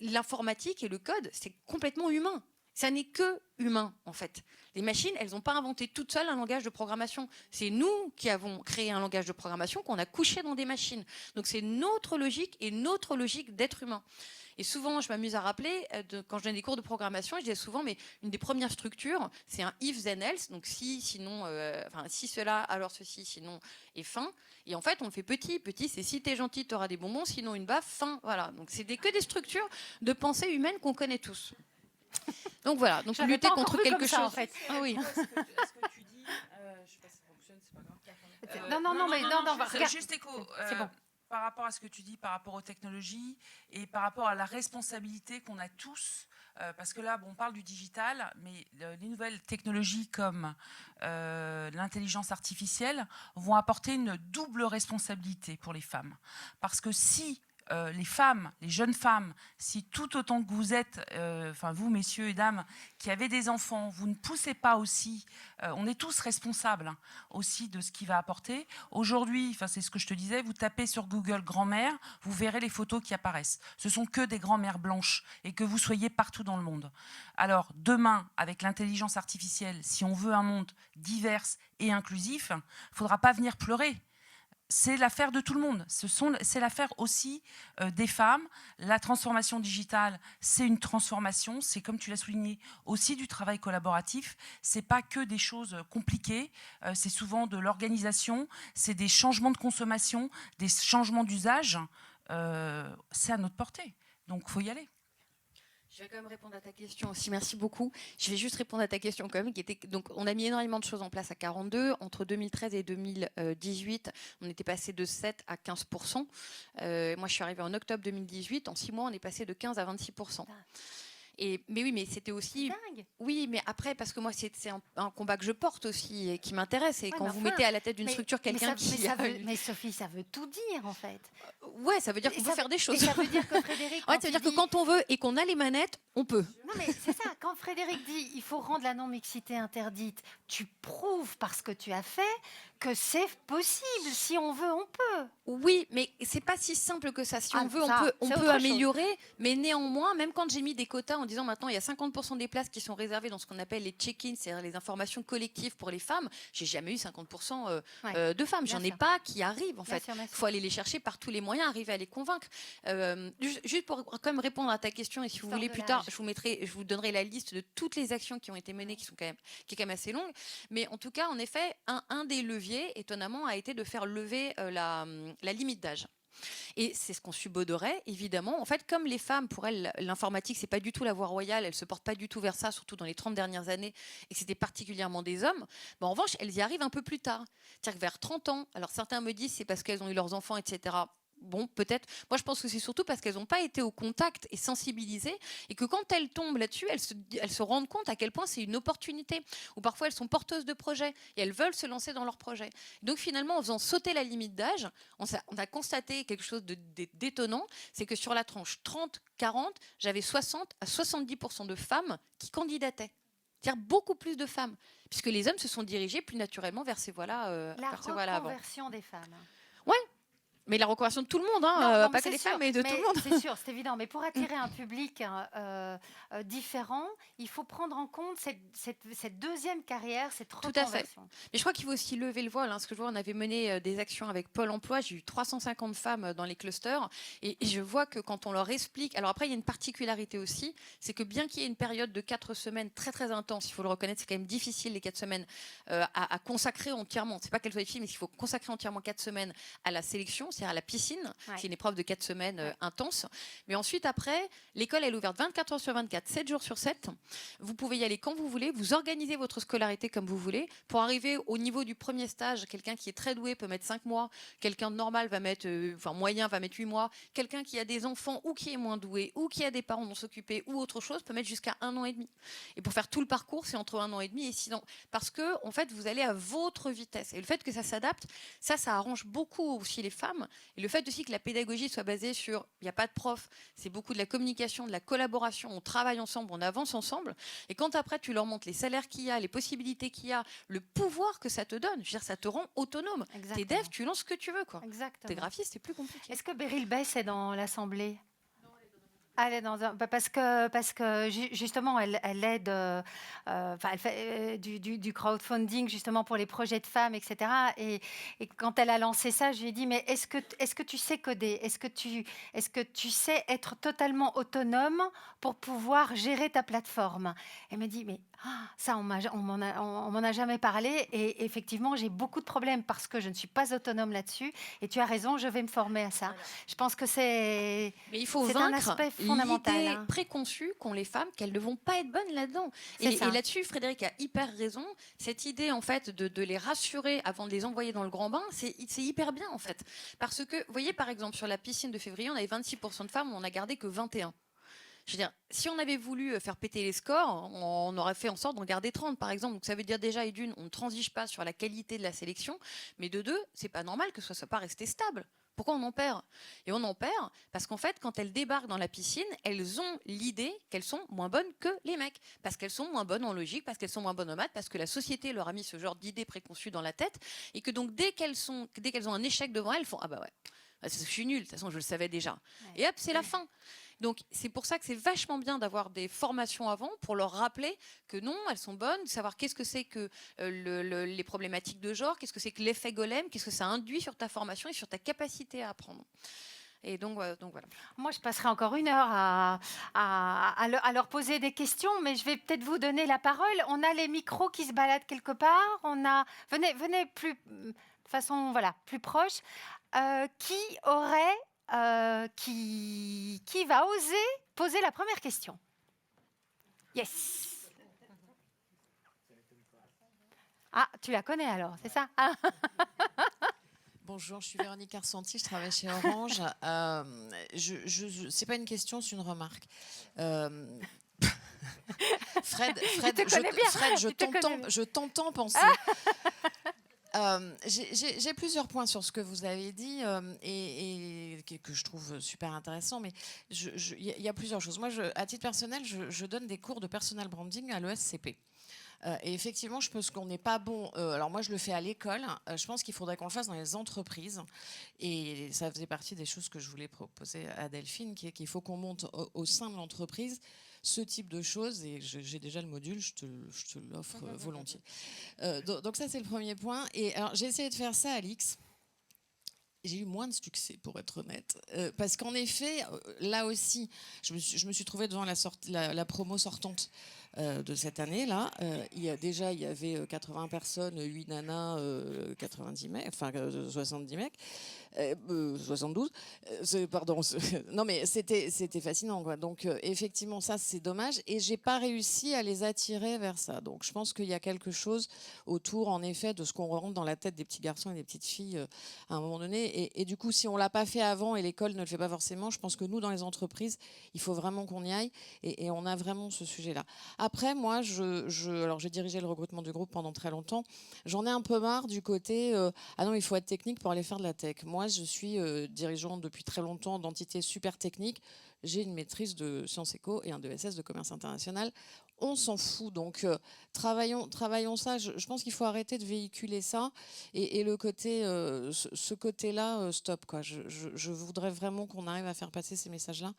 l'informatique et le code, c'est complètement humain. Ça n'est que humain, en fait. Les machines, elles n'ont pas inventé toutes seules un langage de programmation. C'est nous qui avons créé un langage de programmation qu'on a couché dans des machines. Donc c'est notre logique et notre logique d'être humain. Et souvent, je m'amuse à rappeler, quand je donne des cours de programmation, je disais souvent, mais une des premières structures, c'est un if, then else, donc si, sinon, si cela, alors ceci, sinon, et fin. Et en fait, on fait petit, c'est si t'es gentil, t'auras des bonbons, sinon une baffe, fin, voilà. Donc c'est que des structures de pensée humaine qu'on connaît tous. Donc voilà, donc lutter contre quelque chose. En fait. Ah oui. Ce que tu dis, je sais pas si ça fonctionne, c'est pas grave. Non, juste écho. C'est bon. Par rapport à ce que tu dis, par rapport aux technologies et par rapport à la responsabilité qu'on a tous, parce que là, on parle du digital, mais les nouvelles technologies comme l'intelligence artificielle vont apporter une double responsabilité pour les femmes. Parce que si les femmes, les jeunes femmes, si tout autant que vous êtes, vous messieurs et dames, qui avez des enfants, vous ne poussez pas aussi, on est tous responsables aussi de ce qu'il va apporter. Aujourd'hui, c'est ce que je te disais, vous tapez sur Google grand-mère, vous verrez les photos qui apparaissent. Ce sont que des grand-mères blanches et que vous soyez partout dans le monde. Alors demain, avec l'intelligence artificielle, si on veut un monde divers et inclusif, il ne faudra pas venir pleurer. c'est l'affaire de tout le monde. C'est l'affaire aussi des femmes. La transformation digitale, c'est une transformation. C'est, comme tu l'as souligné, aussi du travail collaboratif. C'est pas que des choses compliquées. C'est souvent de l'organisation. C'est des changements de consommation, des changements d'usage. C'est à notre portée. Donc, il faut y aller. Je vais quand même répondre à ta question aussi. Merci beaucoup. Je vais juste répondre à ta question quand même. Donc, on a mis énormément de choses en place à 42. Entre 2013 et 2018, on était passé de 7 à 15%. Moi, je suis arrivée en octobre 2018. En 6 mois, on est passé de 15 à 26%. Mais oui, mais c'était aussi... Dingue. Oui, mais après, parce que moi, c'est un combat que je porte aussi et qui m'intéresse. Et quand vous mettez à la tête d'une structure quelqu'un qui... Mais Sophie, ça veut tout dire, en fait. Ouais, ça veut dire qu'on peut faire des choses. Et ça veut dire que Frédéric... Ouais, ça veut dire que quand on veut et qu'on a les manettes, on peut. Non, mais c'est ça. Quand Frédéric dit il faut rendre la non-mixité interdite, tu prouves par ce que tu as fait que c'est possible. Si on veut, on peut. Oui, mais c'est pas si simple que ça. Si on veut, on peut améliorer. Mais néanmoins, même quand j'ai mis des quotas en disant maintenant il y a 50% des places qui sont réservées dans ce qu'on appelle les check-ins, c'est-à-dire les informations collectives pour les femmes, j'ai jamais eu 50% de femmes. J'en ai pas qui arrivent en fait. Il faut aller les chercher par tous les moyens, arriver à les convaincre. Juste pour quand même répondre à ta question, et si vous voulez plus tard, je vous donnerai la liste de toutes les actions qui ont été menées, qui est quand même assez longue. Mais en tout cas, en effet, un des leviers, étonnamment, a été de faire lever la limite d'âge. Et c'est ce qu'on subodorait, évidemment. En fait, comme les femmes, pour elles, l'informatique, c'est pas du tout la voie royale, elles se portent pas du tout vers ça, surtout dans les 30 dernières années, et que c'était particulièrement des hommes. En revanche, elles y arrivent un peu plus tard. C'est-à-dire que vers 30 ans, alors certains me disent c'est parce qu'elles ont eu leurs enfants, etc. Bon, peut-être. Moi, je pense que c'est surtout parce qu'elles n'ont pas été au contact et sensibilisées, et que quand elles tombent là-dessus, elles se rendent compte à quel point c'est une opportunité. Ou parfois, elles sont porteuses de projets et elles veulent se lancer dans leur projet. Donc, finalement, en faisant sauter la limite d'âge, on a constaté quelque chose d'étonnant, c'est que sur la tranche 30-40, j'avais 60 à 70% de femmes qui candidataient. C'est-à-dire beaucoup plus de femmes, puisque les hommes se sont dirigés plus naturellement vers ces voies-là. La reconversion des femmes. Ouais. Mais la reconversion de tout le monde, pas que les femmes, mais de tout le monde. C'est sûr, c'est évident. Mais pour attirer un public différent, il faut prendre en compte cette deuxième carrière, cette reconversion. Tout à fait. Mais je crois qu'il faut aussi lever le voile. Parce que je vois, on avait mené des actions avec Pôle emploi. J'ai eu 350 femmes dans les clusters. Et je vois que quand on leur explique... Alors après, il y a une particularité aussi. C'est que bien qu'il y ait une période de 4 semaines très, très intense, il faut le reconnaître, c'est quand même difficile, les 4 semaines, à consacrer entièrement. C'est pas qu'elles soient des filles, mais il faut consacrer entièrement 4 semaines à la sélection, c'est-à-dire à la piscine, c'est une épreuve de 4 semaines intense. Mais ensuite, après, l'école elle est ouverte 24 heures sur 24, 7 jours sur 7. Vous pouvez y aller quand vous voulez, vous organisez votre scolarité comme vous voulez. Pour arriver au niveau du premier stage, quelqu'un qui est très doué peut mettre 5 mois, quelqu'un de normal va mettre, moyen va mettre 8 mois, quelqu'un qui a des enfants ou qui est moins doué, ou qui a des parents dont s'occuper, ou autre chose, peut mettre jusqu'à 1 an et demi. Et pour faire tout le parcours, c'est entre 1 an et demi et 6 ans. Parce que, en fait, vous allez à votre vitesse. Et le fait que ça s'adapte, ça arrange beaucoup aussi les femmes. Et le fait aussi que la pédagogie soit basée sur, il n'y a pas de prof, c'est beaucoup de la communication, de la collaboration, on travaille ensemble, on avance ensemble. Et quand après tu leur montres les salaires qu'il y a, les possibilités qu'il y a, le pouvoir que ça te donne, je veux dire, ça te rend autonome. T'es dev, tu lances ce que tu veux, quoi. T'es graphiste, c'est plus compliqué. Est-ce que Beryl Bess est dans l'Assemblée ? Elle est dans parce que justement elle aide, elle fait du crowdfunding justement pour les projets de femmes, etc. Et quand elle a lancé ça, je lui ai dit mais est-ce que tu sais coder, est-ce que tu sais être totalement autonome pour pouvoir gérer ta plateforme? Elle me dit mais ça on m'en a jamais parlé et effectivement j'ai beaucoup de problèmes parce que je ne suis pas autonome là-dessus. Et tu as raison, je vais me former à ça. Voilà. Je pense que c'est un aspect fondamental. L'idée préconçue qu'ont les femmes qu'elles ne vont pas être bonnes là-dedans. Et là-dessus, Frédéric a hyper raison. Cette idée, en fait, de les rassurer avant de les envoyer dans le grand bain, c'est hyper bien, en fait. Parce que, vous voyez, par exemple, sur la piscine de février, on avait 26% de femmes, on n'a gardé que 21%. Je veux dire, si on avait voulu faire péter les scores, on aurait fait en sorte d'en garder 30, par exemple. Donc ça veut dire déjà, et d'une, on ne transige pas sur la qualité de la sélection, mais de deux, c'est pas normal que ce soit pas resté stable. Pourquoi on en perd? Et on en perd parce qu'en fait, quand elles débarquent dans la piscine, elles ont l'idée qu'elles sont moins bonnes que les mecs. Parce qu'elles sont moins bonnes en logique, parce qu'elles sont moins bonnes en maths, parce que la société leur a mis ce genre d'idées préconçues dans la tête. Et que donc, dès qu'elles ont un échec devant elles font « Ah bah ouais, je suis nulle, de toute façon, je le savais déjà. » Et hop, c'est la fin. Donc c'est pour ça que c'est vachement bien d'avoir des formations avant pour leur rappeler que non, elles sont bonnes, de savoir qu'est-ce que c'est que les problématiques de genre, qu'est-ce que c'est que l'effet golem, qu'est-ce que ça induit sur ta formation et sur ta capacité à apprendre. Et donc voilà. Moi, je passerai encore 1 heure à leur poser des questions, mais je vais peut-être vous donner la parole. On a les micros qui se baladent quelque part. Venez plus, de façon plus proche. Qui va oser poser la première question? Yes. Ah, tu la connais alors, c'est ça? Bonjour, je suis Véronique Arsanti, je travaille chez Orange. C'est pas une question, c'est une remarque. Fred, je t'entends penser. J'ai plusieurs points sur ce que vous avez dit et que je trouve super intéressant, mais il y a plusieurs choses. Moi, à titre personnel, je donne des cours de personal branding à l'ESCP. Et effectivement, je pense qu'on n'est pas bon. Alors moi, je le fais à l'école. Je pense qu'il faudrait qu'on le fasse dans les entreprises. Et ça faisait partie des choses que je voulais proposer à Delphine, qu'il faut qu'on monte au sein de l'entreprise ce type de choses. Et j'ai déjà le module, je te l'offre volontiers. Donc ça, c'est le premier point. Et alors, j'ai essayé de faire ça à l'X. J'ai eu moins de succès, pour être honnête. Parce qu'en effet, là aussi, je me suis trouvée devant la promo sortante de cette année-là. Il y avait 80 personnes, 8 nanas, 90 mecs, enfin 70 mecs, 72. Pardon. Non, mais c'était fascinant, quoi. Donc, effectivement, ça, c'est dommage. Et j'ai pas réussi à les attirer vers ça. Donc, je pense qu'il y a quelque chose autour, en effet, de ce qu'on rentre dans la tête des petits garçons et des petites filles à un moment donné. Et du coup, si on l'a pas fait avant et l'école ne le fait pas forcément, je pense que nous, dans les entreprises, il faut vraiment qu'on y aille. Et on a vraiment ce sujet-là. Après, moi, alors j'ai dirigé le recrutement du groupe pendant très longtemps. J'en ai un peu marre du côté ah non, il faut être technique pour aller faire de la tech. Moi, je suis dirigeante depuis très longtemps d'entités super techniques. J'ai une maîtrise de Sciences Éco et un DESS de commerce international. On s'en fout. Donc, travaillons ça. Je pense qu'il faut arrêter de véhiculer ça. Et le côté, ce côté-là, stop, quoi. Je voudrais vraiment qu'on arrive à faire passer ces messages-là.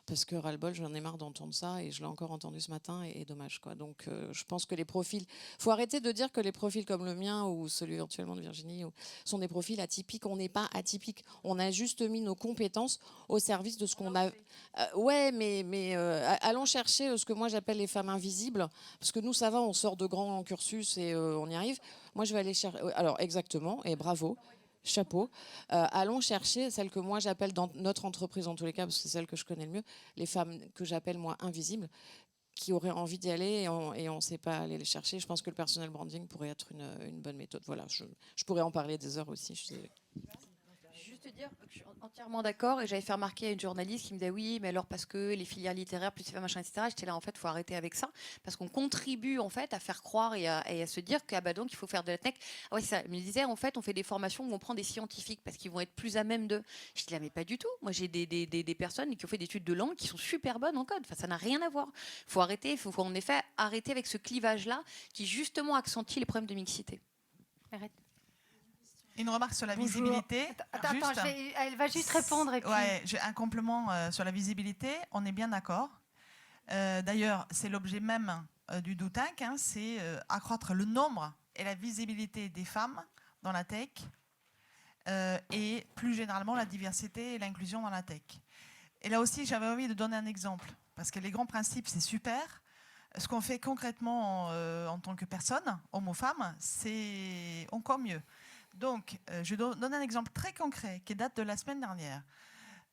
Parce que ras-le-bol, j'en ai marre d'entendre ça et je l'ai encore entendu ce matin et dommage, quoi. Donc je pense que les profils, faut arrêter de dire que les profils comme le mien ou celui éventuellement de Virginie sont des profils atypiques. On n'est pas atypiques. On a juste mis nos compétences au service de ce qu'on a. Ouais, mais allons chercher ce que moi j'appelle les femmes invisibles, parce que nous ça va, on sort de grands cursus et on y arrive. Moi je vais aller chercher. Alors exactement, et bravo. Chapeau. Allons chercher celles que moi j'appelle dans notre entreprise en tous les cas, parce que c'est celle que je connais le mieux, les femmes que j'appelle moi invisibles, qui auraient envie d'y aller et on ne sait pas aller les chercher. Je pense que le personal branding pourrait être une bonne méthode. Voilà, je pourrais en parler des heures aussi. Je suis désolée. Juste te dire que je suis entièrement d'accord et j'avais fait remarquer à une journaliste qui me disait oui, mais alors parce que les filières littéraires plus machin, etc. J'étais là, en fait, il faut arrêter avec ça parce qu'on contribue en fait à faire croire et à se dire que donc il faut faire de la tech. Ah ouais, ça. Elle me disait en fait, on fait des formations où on prend des scientifiques parce qu'ils vont être plus à même de. Je dis là, mais pas du tout. Moi, j'ai des personnes qui ont fait des études de langue qui sont super bonnes en code. Enfin, ça n'a rien à voir. Il faut arrêter. Il faut en effet arrêter avec ce clivage-là qui justement accentue les problèmes de mixité. Arrête. Une remarque sur la Bonjour. visibilité. Attends, elle va juste répondre. Et puis... Ouais, j'ai un complément sur la visibilité. On est bien d'accord. D'ailleurs, c'est l'objet même du Do Tank, hein, c'est accroître le nombre et la visibilité des femmes dans la tech et plus généralement la diversité et l'inclusion dans la tech. Et là aussi, j'avais envie de donner un exemple parce que les grands principes, c'est super. Ce qu'on fait concrètement en tant que personne, homme ou femme, c'est encore mieux. Donc, je donne un exemple très concret qui date de la semaine dernière.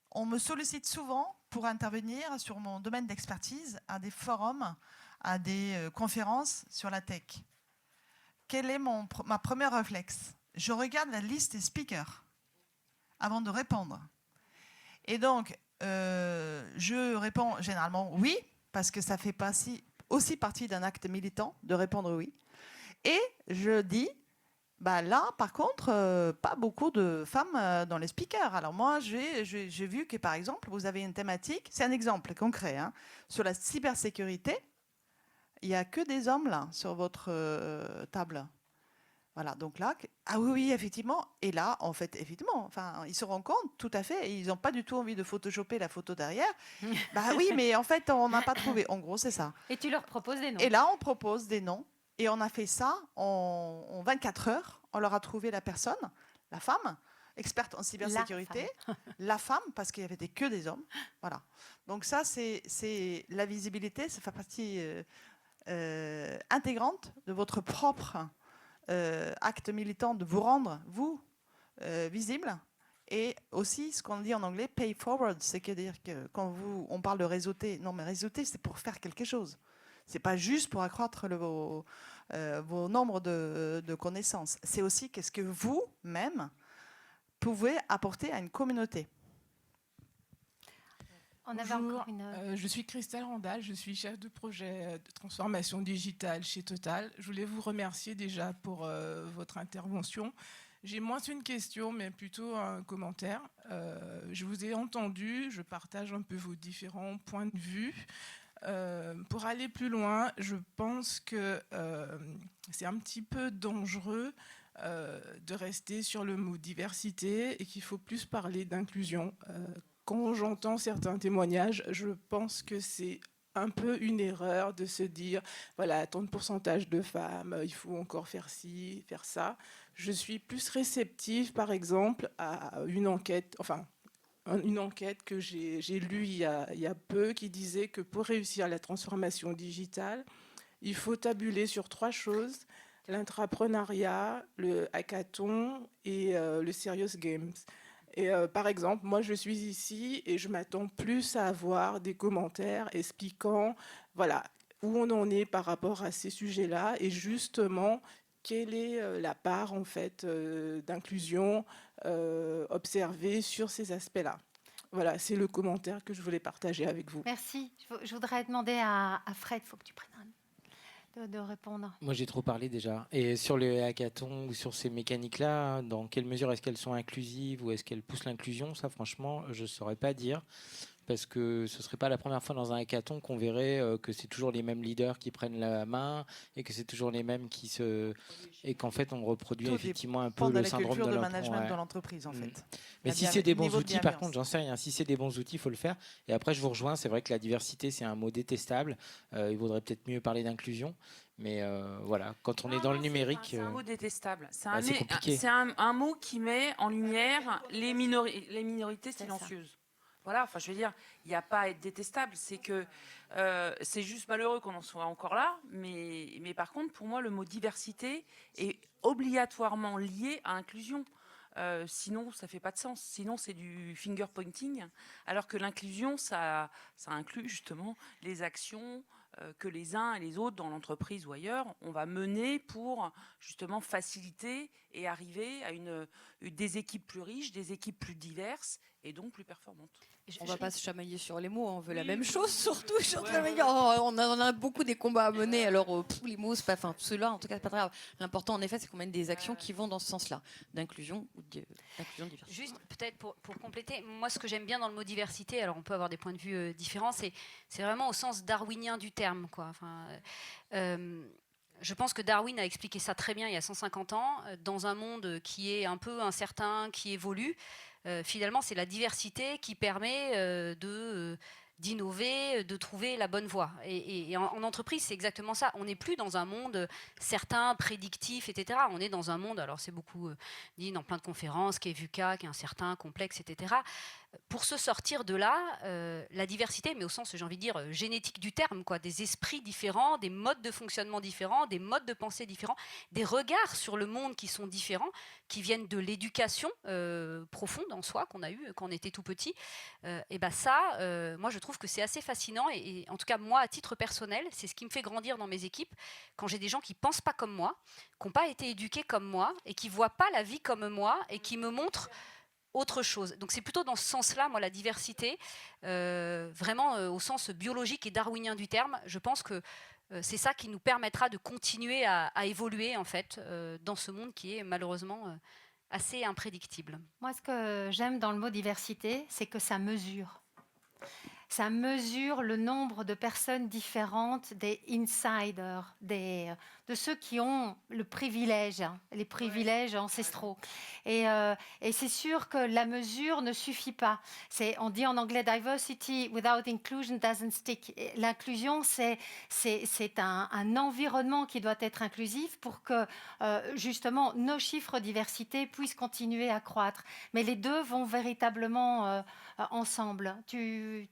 On me sollicite souvent pour intervenir sur mon domaine d'expertise à des forums, à des conférences sur la tech. Quel est ma première réflexe? Je regarde la liste des speakers avant de répondre. Et donc, je réponds généralement oui, parce que ça fait aussi partie d'un acte militant de répondre oui. Et je dis... Bah là, par contre, pas beaucoup de femmes dans les speakers. Alors moi, j'ai vu que, par exemple, vous avez une thématique, c'est un exemple concret, hein, sur la cybersécurité. Il n'y a que des hommes, là, sur votre table. Voilà, donc là, ah oui, effectivement. Et là, en fait, effectivement, enfin, ils se rendent compte, tout à fait, et ils n'ont pas du tout envie de photoshopper la photo derrière. Bah oui, mais en fait, on n'a pas trouvé. En gros, c'est ça. Et tu leur proposes des noms. Et là, on propose des noms. Et on a fait ça en 24 heures. On leur a trouvé la personne, la femme, experte en cybersécurité, la femme, parce qu'il n'y avait que des hommes. Voilà. Donc ça, c'est la visibilité, ça fait partie intégrante de votre propre acte militant, de vous rendre, vous, visible. Et aussi, ce qu'on dit en anglais, pay forward, c'est-à-dire que quand on parle de réseauter, non mais réseauter, c'est pour faire quelque chose. C'est pas juste pour accroître vos nombres de connaissances. C'est aussi qu'est-ce que vous-même pouvez apporter à une communauté. Bonjour, je suis Christelle Randal, je suis chef de projet de transformation digitale chez Total. Je voulais vous remercier déjà pour votre intervention. J'ai moins une question, mais plutôt un commentaire. Je vous ai entendu, je partage un peu vos différents points de vue. Pour aller plus loin, je pense que c'est un petit peu dangereux de rester sur le mot diversité et qu'il faut plus parler d'inclusion. Quand j'entends certains témoignages, je pense que c'est un peu une erreur de se dire, voilà, tant de pourcentage de femmes, il faut encore faire ci, faire ça. Je suis plus réceptive, par exemple, à une enquête, que j'ai lue il y a peu, qui disait que pour réussir la transformation digitale, il faut tabuler sur 3 choses, l'intrapreneuriat, le hackathon et le serious games. Et par exemple, moi je suis ici et je m'attends plus à avoir des commentaires expliquant voilà, où on en est par rapport à ces sujets-là et justement quelle est la part en fait d'inclusion observée sur ces aspects-là. Voilà, c'est le commentaire que je voulais partager avec vous. Merci. Je voudrais demander à Fred, il faut que tu prennes de répondre. Moi, j'ai trop parlé déjà. Et sur le hackathon ou sur ces mécaniques-là, dans quelle mesure est-ce qu'elles sont inclusives ou est-ce qu'elles poussent l'inclusion? Ça, franchement, je ne saurais pas dire. Parce que ce ne serait pas la première fois dans un hackathon qu'on verrait que c'est toujours les mêmes leaders qui prennent la main et que c'est toujours les mêmes qui se... Et qu'en fait, on reproduit effectivement un peu le syndrome de management dans l'entreprise, en fait. Mais si c'est des bons outils, par contre, j'en sais rien. Si c'est des bons outils, il faut le faire. Et après, je vous rejoins. C'est vrai que la diversité, c'est un mot détestable. Il vaudrait peut-être mieux parler d'inclusion. Mais voilà, quand on est dans le numérique... C'est un mot détestable. C'est un mot qui met en lumière les minorités silencieuses. Voilà, enfin je veux dire, il n'y a pas à être détestable, c'est que c'est juste malheureux qu'on en soit encore là, mais par contre, pour moi, le mot diversité est obligatoirement lié à inclusion. Sinon, ça ne fait pas de sens. Sinon, c'est du finger pointing, alors que l'inclusion, ça inclut justement les actions que les uns et les autres dans l'entreprise ou ailleurs, on va mener pour justement faciliter et arriver à des équipes plus riches, des équipes plus diverses et donc plus performantes. On ne va pas se chamailler sur les mots, on veut la même chose surtout. On a beaucoup des combats à mener, alors les mots, c'est pas, enfin ceux-là en tout cas c'est pas très grave. L'important en effet c'est qu'on mène des actions qui vont dans ce sens-là, d'inclusion ou d'inclusion diversité. Juste peut-être pour compléter, moi ce que j'aime bien dans le mot diversité, alors on peut avoir des points de vue différents, c'est vraiment au sens darwinien du terme, quoi. Enfin, je pense que Darwin a expliqué ça très bien il y a 150 ans, dans un monde qui est un peu incertain, qui évolue. Finalement, c'est la diversité qui permet d'innover, de trouver la bonne voie. Et en entreprise, c'est exactement ça. On n'est plus dans un monde certain, prédictif, etc. On est dans un monde, alors c'est beaucoup dit dans plein de conférences, qui est VUCA, qui est incertain, complexe, etc. Pour se sortir de là, la diversité, mais au sens, j'ai envie de dire, génétique du terme, quoi, des esprits différents, des modes de fonctionnement différents, des modes de pensée différents, des regards sur le monde qui sont différents, qui viennent de l'éducation profonde en soi qu'on a eue quand on était tout petit. Et ben ça, moi je trouve que c'est assez fascinant et en tout cas moi à titre personnel, c'est ce qui me fait grandir dans mes équipes quand j'ai des gens qui pensent pas comme moi, qui n'ont pas été éduqués comme moi et qui voient pas la vie comme moi et qui me montrent autre chose. Donc c'est plutôt dans ce sens-là, moi, la diversité, vraiment au sens biologique et darwinien du terme. Je pense que c'est ça qui nous permettra de continuer à évoluer, en fait, dans ce monde qui est malheureusement assez imprédictible. Moi, ce que j'aime dans le mot diversité, c'est que ça mesure. Ça mesure le nombre de personnes différentes, des insiders, de ceux qui ont le privilège, hein, les privilèges ancestraux. Et c'est sûr que la mesure ne suffit pas. On dit en anglais « diversity without inclusion doesn't stick ». L'inclusion, c'est un environnement qui doit être inclusif pour que, justement, nos chiffres diversité puissent continuer à croître. Mais les deux vont véritablement ensemble. Tu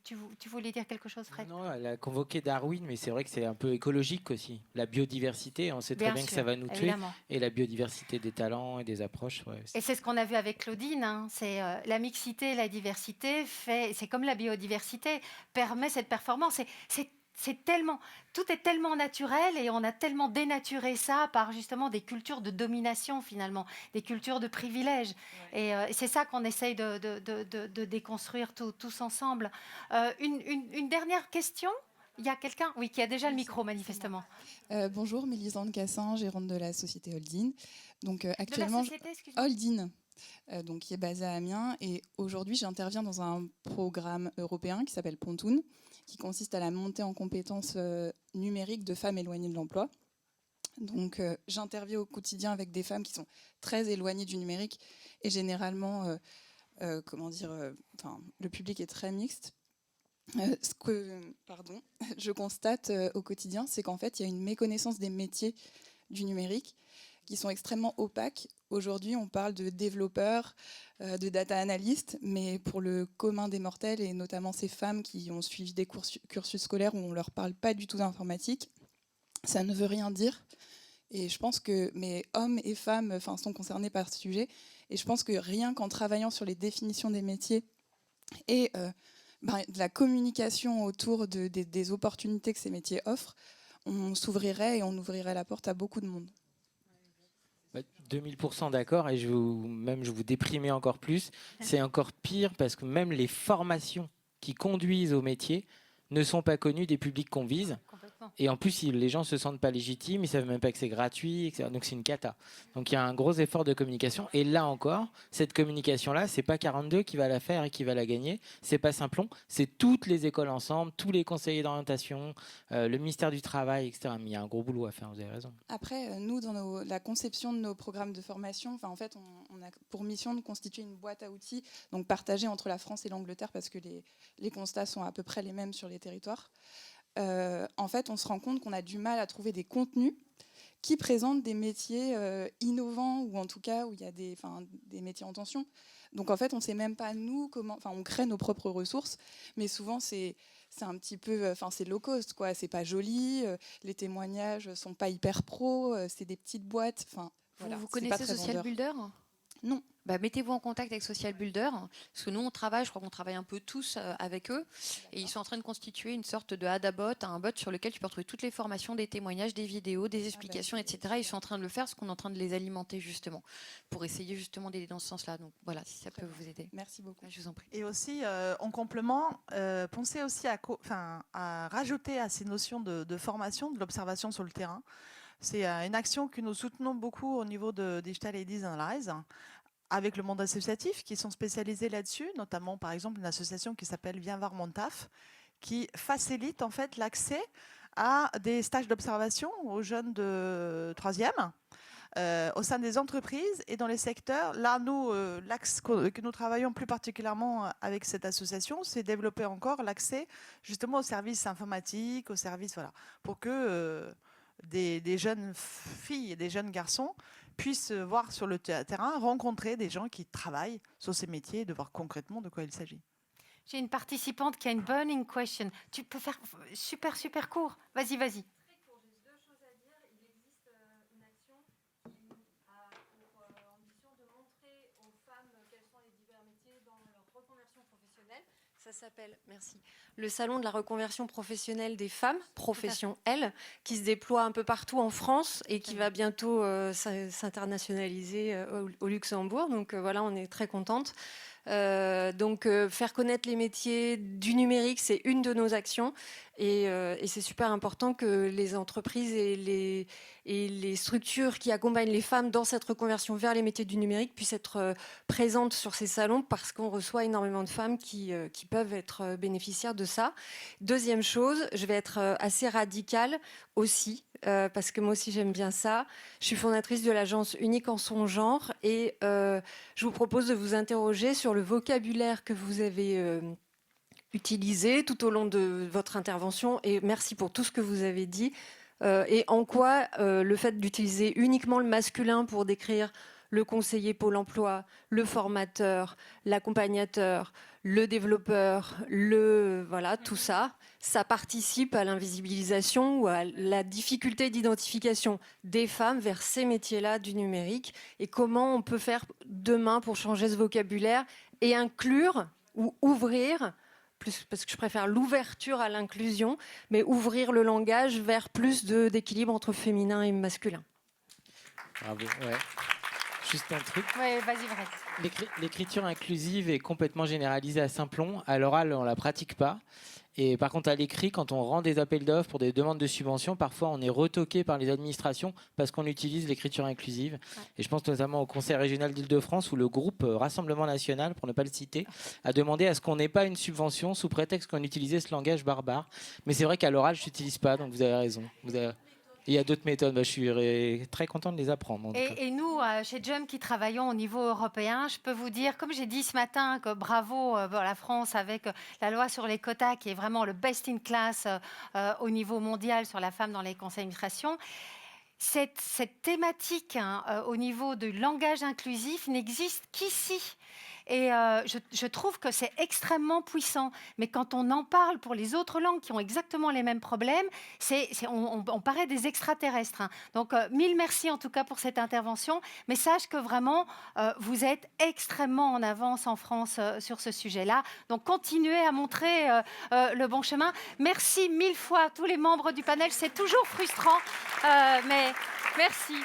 voulais dire quelque chose, Fred? Non, elle a convoqué Darwin, mais c'est vrai que c'est un peu écologique aussi. La biodiversité, on sait très bien que ça va nous tuer. Évidemment. Et la biodiversité des talents et des approches. Ouais, et c'est ce qu'on a vu avec Claudine. Hein. C'est la mixité, la diversité, c'est comme la biodiversité, permet cette performance. C'est tellement, tout est tellement naturel et on a tellement dénaturé ça par justement des cultures de domination finalement, des cultures de privilèges. Ouais. Et c'est ça qu'on essaye de déconstruire tous ensemble. Une dernière question? Il y a quelqu'un, oui, qui a déjà le micro manifestement. Bonjour, Mélisande Cassin, gérante de la société Holdin. Donc actuellement, de la société, excusez-moi. Holdin. Donc, qui est basé à Amiens. Et aujourd'hui, j'interviens dans un programme européen qui s'appelle Pontoon, qui consiste à la montée en compétences numériques de femmes éloignées de l'emploi. Donc, j'interviens au quotidien avec des femmes qui sont très éloignées du numérique et généralement, le public est très mixte. Ce que je constate au quotidien, c'est qu'en fait, il y a une méconnaissance des métiers du numérique qui sont extrêmement opaques. Aujourd'hui, on parle de développeurs, de data analystes, mais pour le commun des mortels, et notamment ces femmes qui ont suivi des cursus scolaires où on ne leur parle pas du tout d'informatique, ça ne veut rien dire. Et je pense que mes hommes et femmes sont concernés par ce sujet. Et je pense que rien qu'en travaillant sur les définitions des métiers et de la communication autour des opportunités que ces métiers offrent, on s'ouvrirait et on ouvrirait la porte à beaucoup de monde. 2000% d'accord, et je vous déprimais encore plus. C'est encore pire parce que même les formations qui conduisent au métier ne sont pas connues des publics qu'on vise. Et en plus, les gens ne se sentent pas légitimes, ils ne savent même pas que c'est gratuit, etc. Donc c'est une cata. Donc il y a un gros effort de communication. Et là encore, cette communication-là, ce n'est pas 42 qui va la faire et qui va la gagner. Ce n'est pas Simplon, c'est toutes les écoles ensemble, tous les conseillers d'orientation, le ministère du Travail, etc. Mais il y a un gros boulot à faire, vous avez raison. Après, nous, dans la conception de nos programmes de formation, en fait, on a pour mission de constituer une boîte à outils, donc partagée entre la France et l'Angleterre, parce que les constats sont à peu près les mêmes sur les territoires. En fait, on se rend compte qu'on a du mal à trouver des contenus qui présentent des métiers innovants, ou en tout cas où il y a des métiers en tension. Donc en fait, on ne sait même pas nous comment. On crée nos propres ressources, mais souvent c'est un petit peu, c'est low cost, quoi. C'est pas joli, les témoignages sont pas hyper pro, c'est des petites boîtes. Voilà, vous connaissez Social Builder ? Non. Mettez-vous en contact avec Social Builder, parce que nous, je crois qu'on travaille un peu tous avec eux, et ils sont en train de constituer une sorte de Hadabot, un bot sur lequel tu peux retrouver toutes les formations, des témoignages, des vidéos, des explications, etc. Ils sont en train de le faire, parce qu'on est en train de les alimenter justement, pour essayer justement d'aider dans ce sens-là. Donc voilà, si ça peut vous aider. Merci beaucoup. Je vous en prie. Et aussi, en complément, pensez aussi à rajouter à ces notions de formation, de l'observation sur le terrain. C'est une action que nous soutenons beaucoup au niveau de Digital Ladies Analyze, avec le monde associatif qui sont spécialisés là-dessus, notamment par exemple une association qui s'appelle Viens voir mon taf, qui facilite en fait l'accès à des stages d'observation aux jeunes de 3e au sein des entreprises et dans les secteurs. Là, nous, l'axe que nous travaillons plus particulièrement avec cette association, c'est développer encore l'accès justement aux services informatiques, aux services, pour que des jeunes filles et des jeunes garçons puissent voir sur le terrain, rencontrer des gens qui travaillent sur ces métiers et de voir concrètement de quoi il s'agit. J'ai une participante qui a une burning question. Tu peux faire super court. Vas-y. Très court, j'ai deux choses à dire. Il existe une action qui a pour ambition de montrer aux femmes quels sont les divers métiers dans leur reconversion professionnelle. Ça s'appelle, merci, le Salon de la reconversion professionnelle des femmes, Profession L, qui se déploie un peu partout en France et qui va bientôt s'internationaliser au Luxembourg. Donc voilà, on est très contente. Donc faire connaître les métiers du numérique, c'est une de nos actions. Et c'est super important que les entreprises et les structures qui accompagnent les femmes dans cette reconversion vers les métiers du numérique puissent être présentes sur ces salons, parce qu'on reçoit énormément de femmes qui peuvent être bénéficiaires de ça. Deuxième chose, je vais être assez radicale aussi, parce que moi aussi j'aime bien ça. Je suis fondatrice de l'agence Unique en son genre, et je vous propose de vous interroger sur le vocabulaire que vous avez utilisé tout au long de votre intervention, et merci pour tout ce que vous avez dit, et en quoi le fait d'utiliser uniquement le masculin pour décrire le conseiller Pôle emploi, le formateur, l'accompagnateur, le développeur, tout ça, ça participe à l'invisibilisation ou à la difficulté d'identification des femmes vers ces métiers-là du numérique, et comment on peut faire demain pour changer ce vocabulaire et inclure ou ouvrir, plus, parce que je préfère l'ouverture à l'inclusion, mais ouvrir le langage vers plus d'équilibre entre féminin et masculin. Bravo, ouais. Juste un truc. Oui, vas-y, Brett. L'écriture inclusive est complètement généralisée à Saint-Plon. À l'oral, on ne la pratique pas. Et par contre, à l'écrit, quand on rend des appels d'offres pour des demandes de subventions, parfois on est retoqué par les administrations parce qu'on utilise l'écriture inclusive. Ouais. Et je pense notamment au Conseil régional d'Île-de-France, où le groupe Rassemblement National, pour ne pas le citer, a demandé à ce qu'on n'ait pas une subvention sous prétexte qu'on utilisait ce langage barbare. Mais c'est vrai qu'à l'oral, je n'utilise pas, donc vous avez raison. Il y a d'autres méthodes, je suis très content de les apprendre. Et nous, chez Jump, qui travaillons au niveau européen, je peux vous dire, comme j'ai dit ce matin, que bravo à la France avec la loi sur les quotas, qui est vraiment le best in class au niveau mondial sur la femme dans les conseils d'administration. Cette thématique au niveau du langage inclusif n'existe qu'ici. Et je trouve que c'est extrêmement puissant. Mais quand on en parle pour les autres langues qui ont exactement les mêmes problèmes, on paraît des extraterrestres. Donc, mille merci en tout cas pour cette intervention. Mais sache que vraiment, vous êtes extrêmement en avance en France sur ce sujet-là. Donc, continuez à montrer le bon chemin. Merci mille fois à tous les membres du panel. C'est toujours frustrant, mais merci.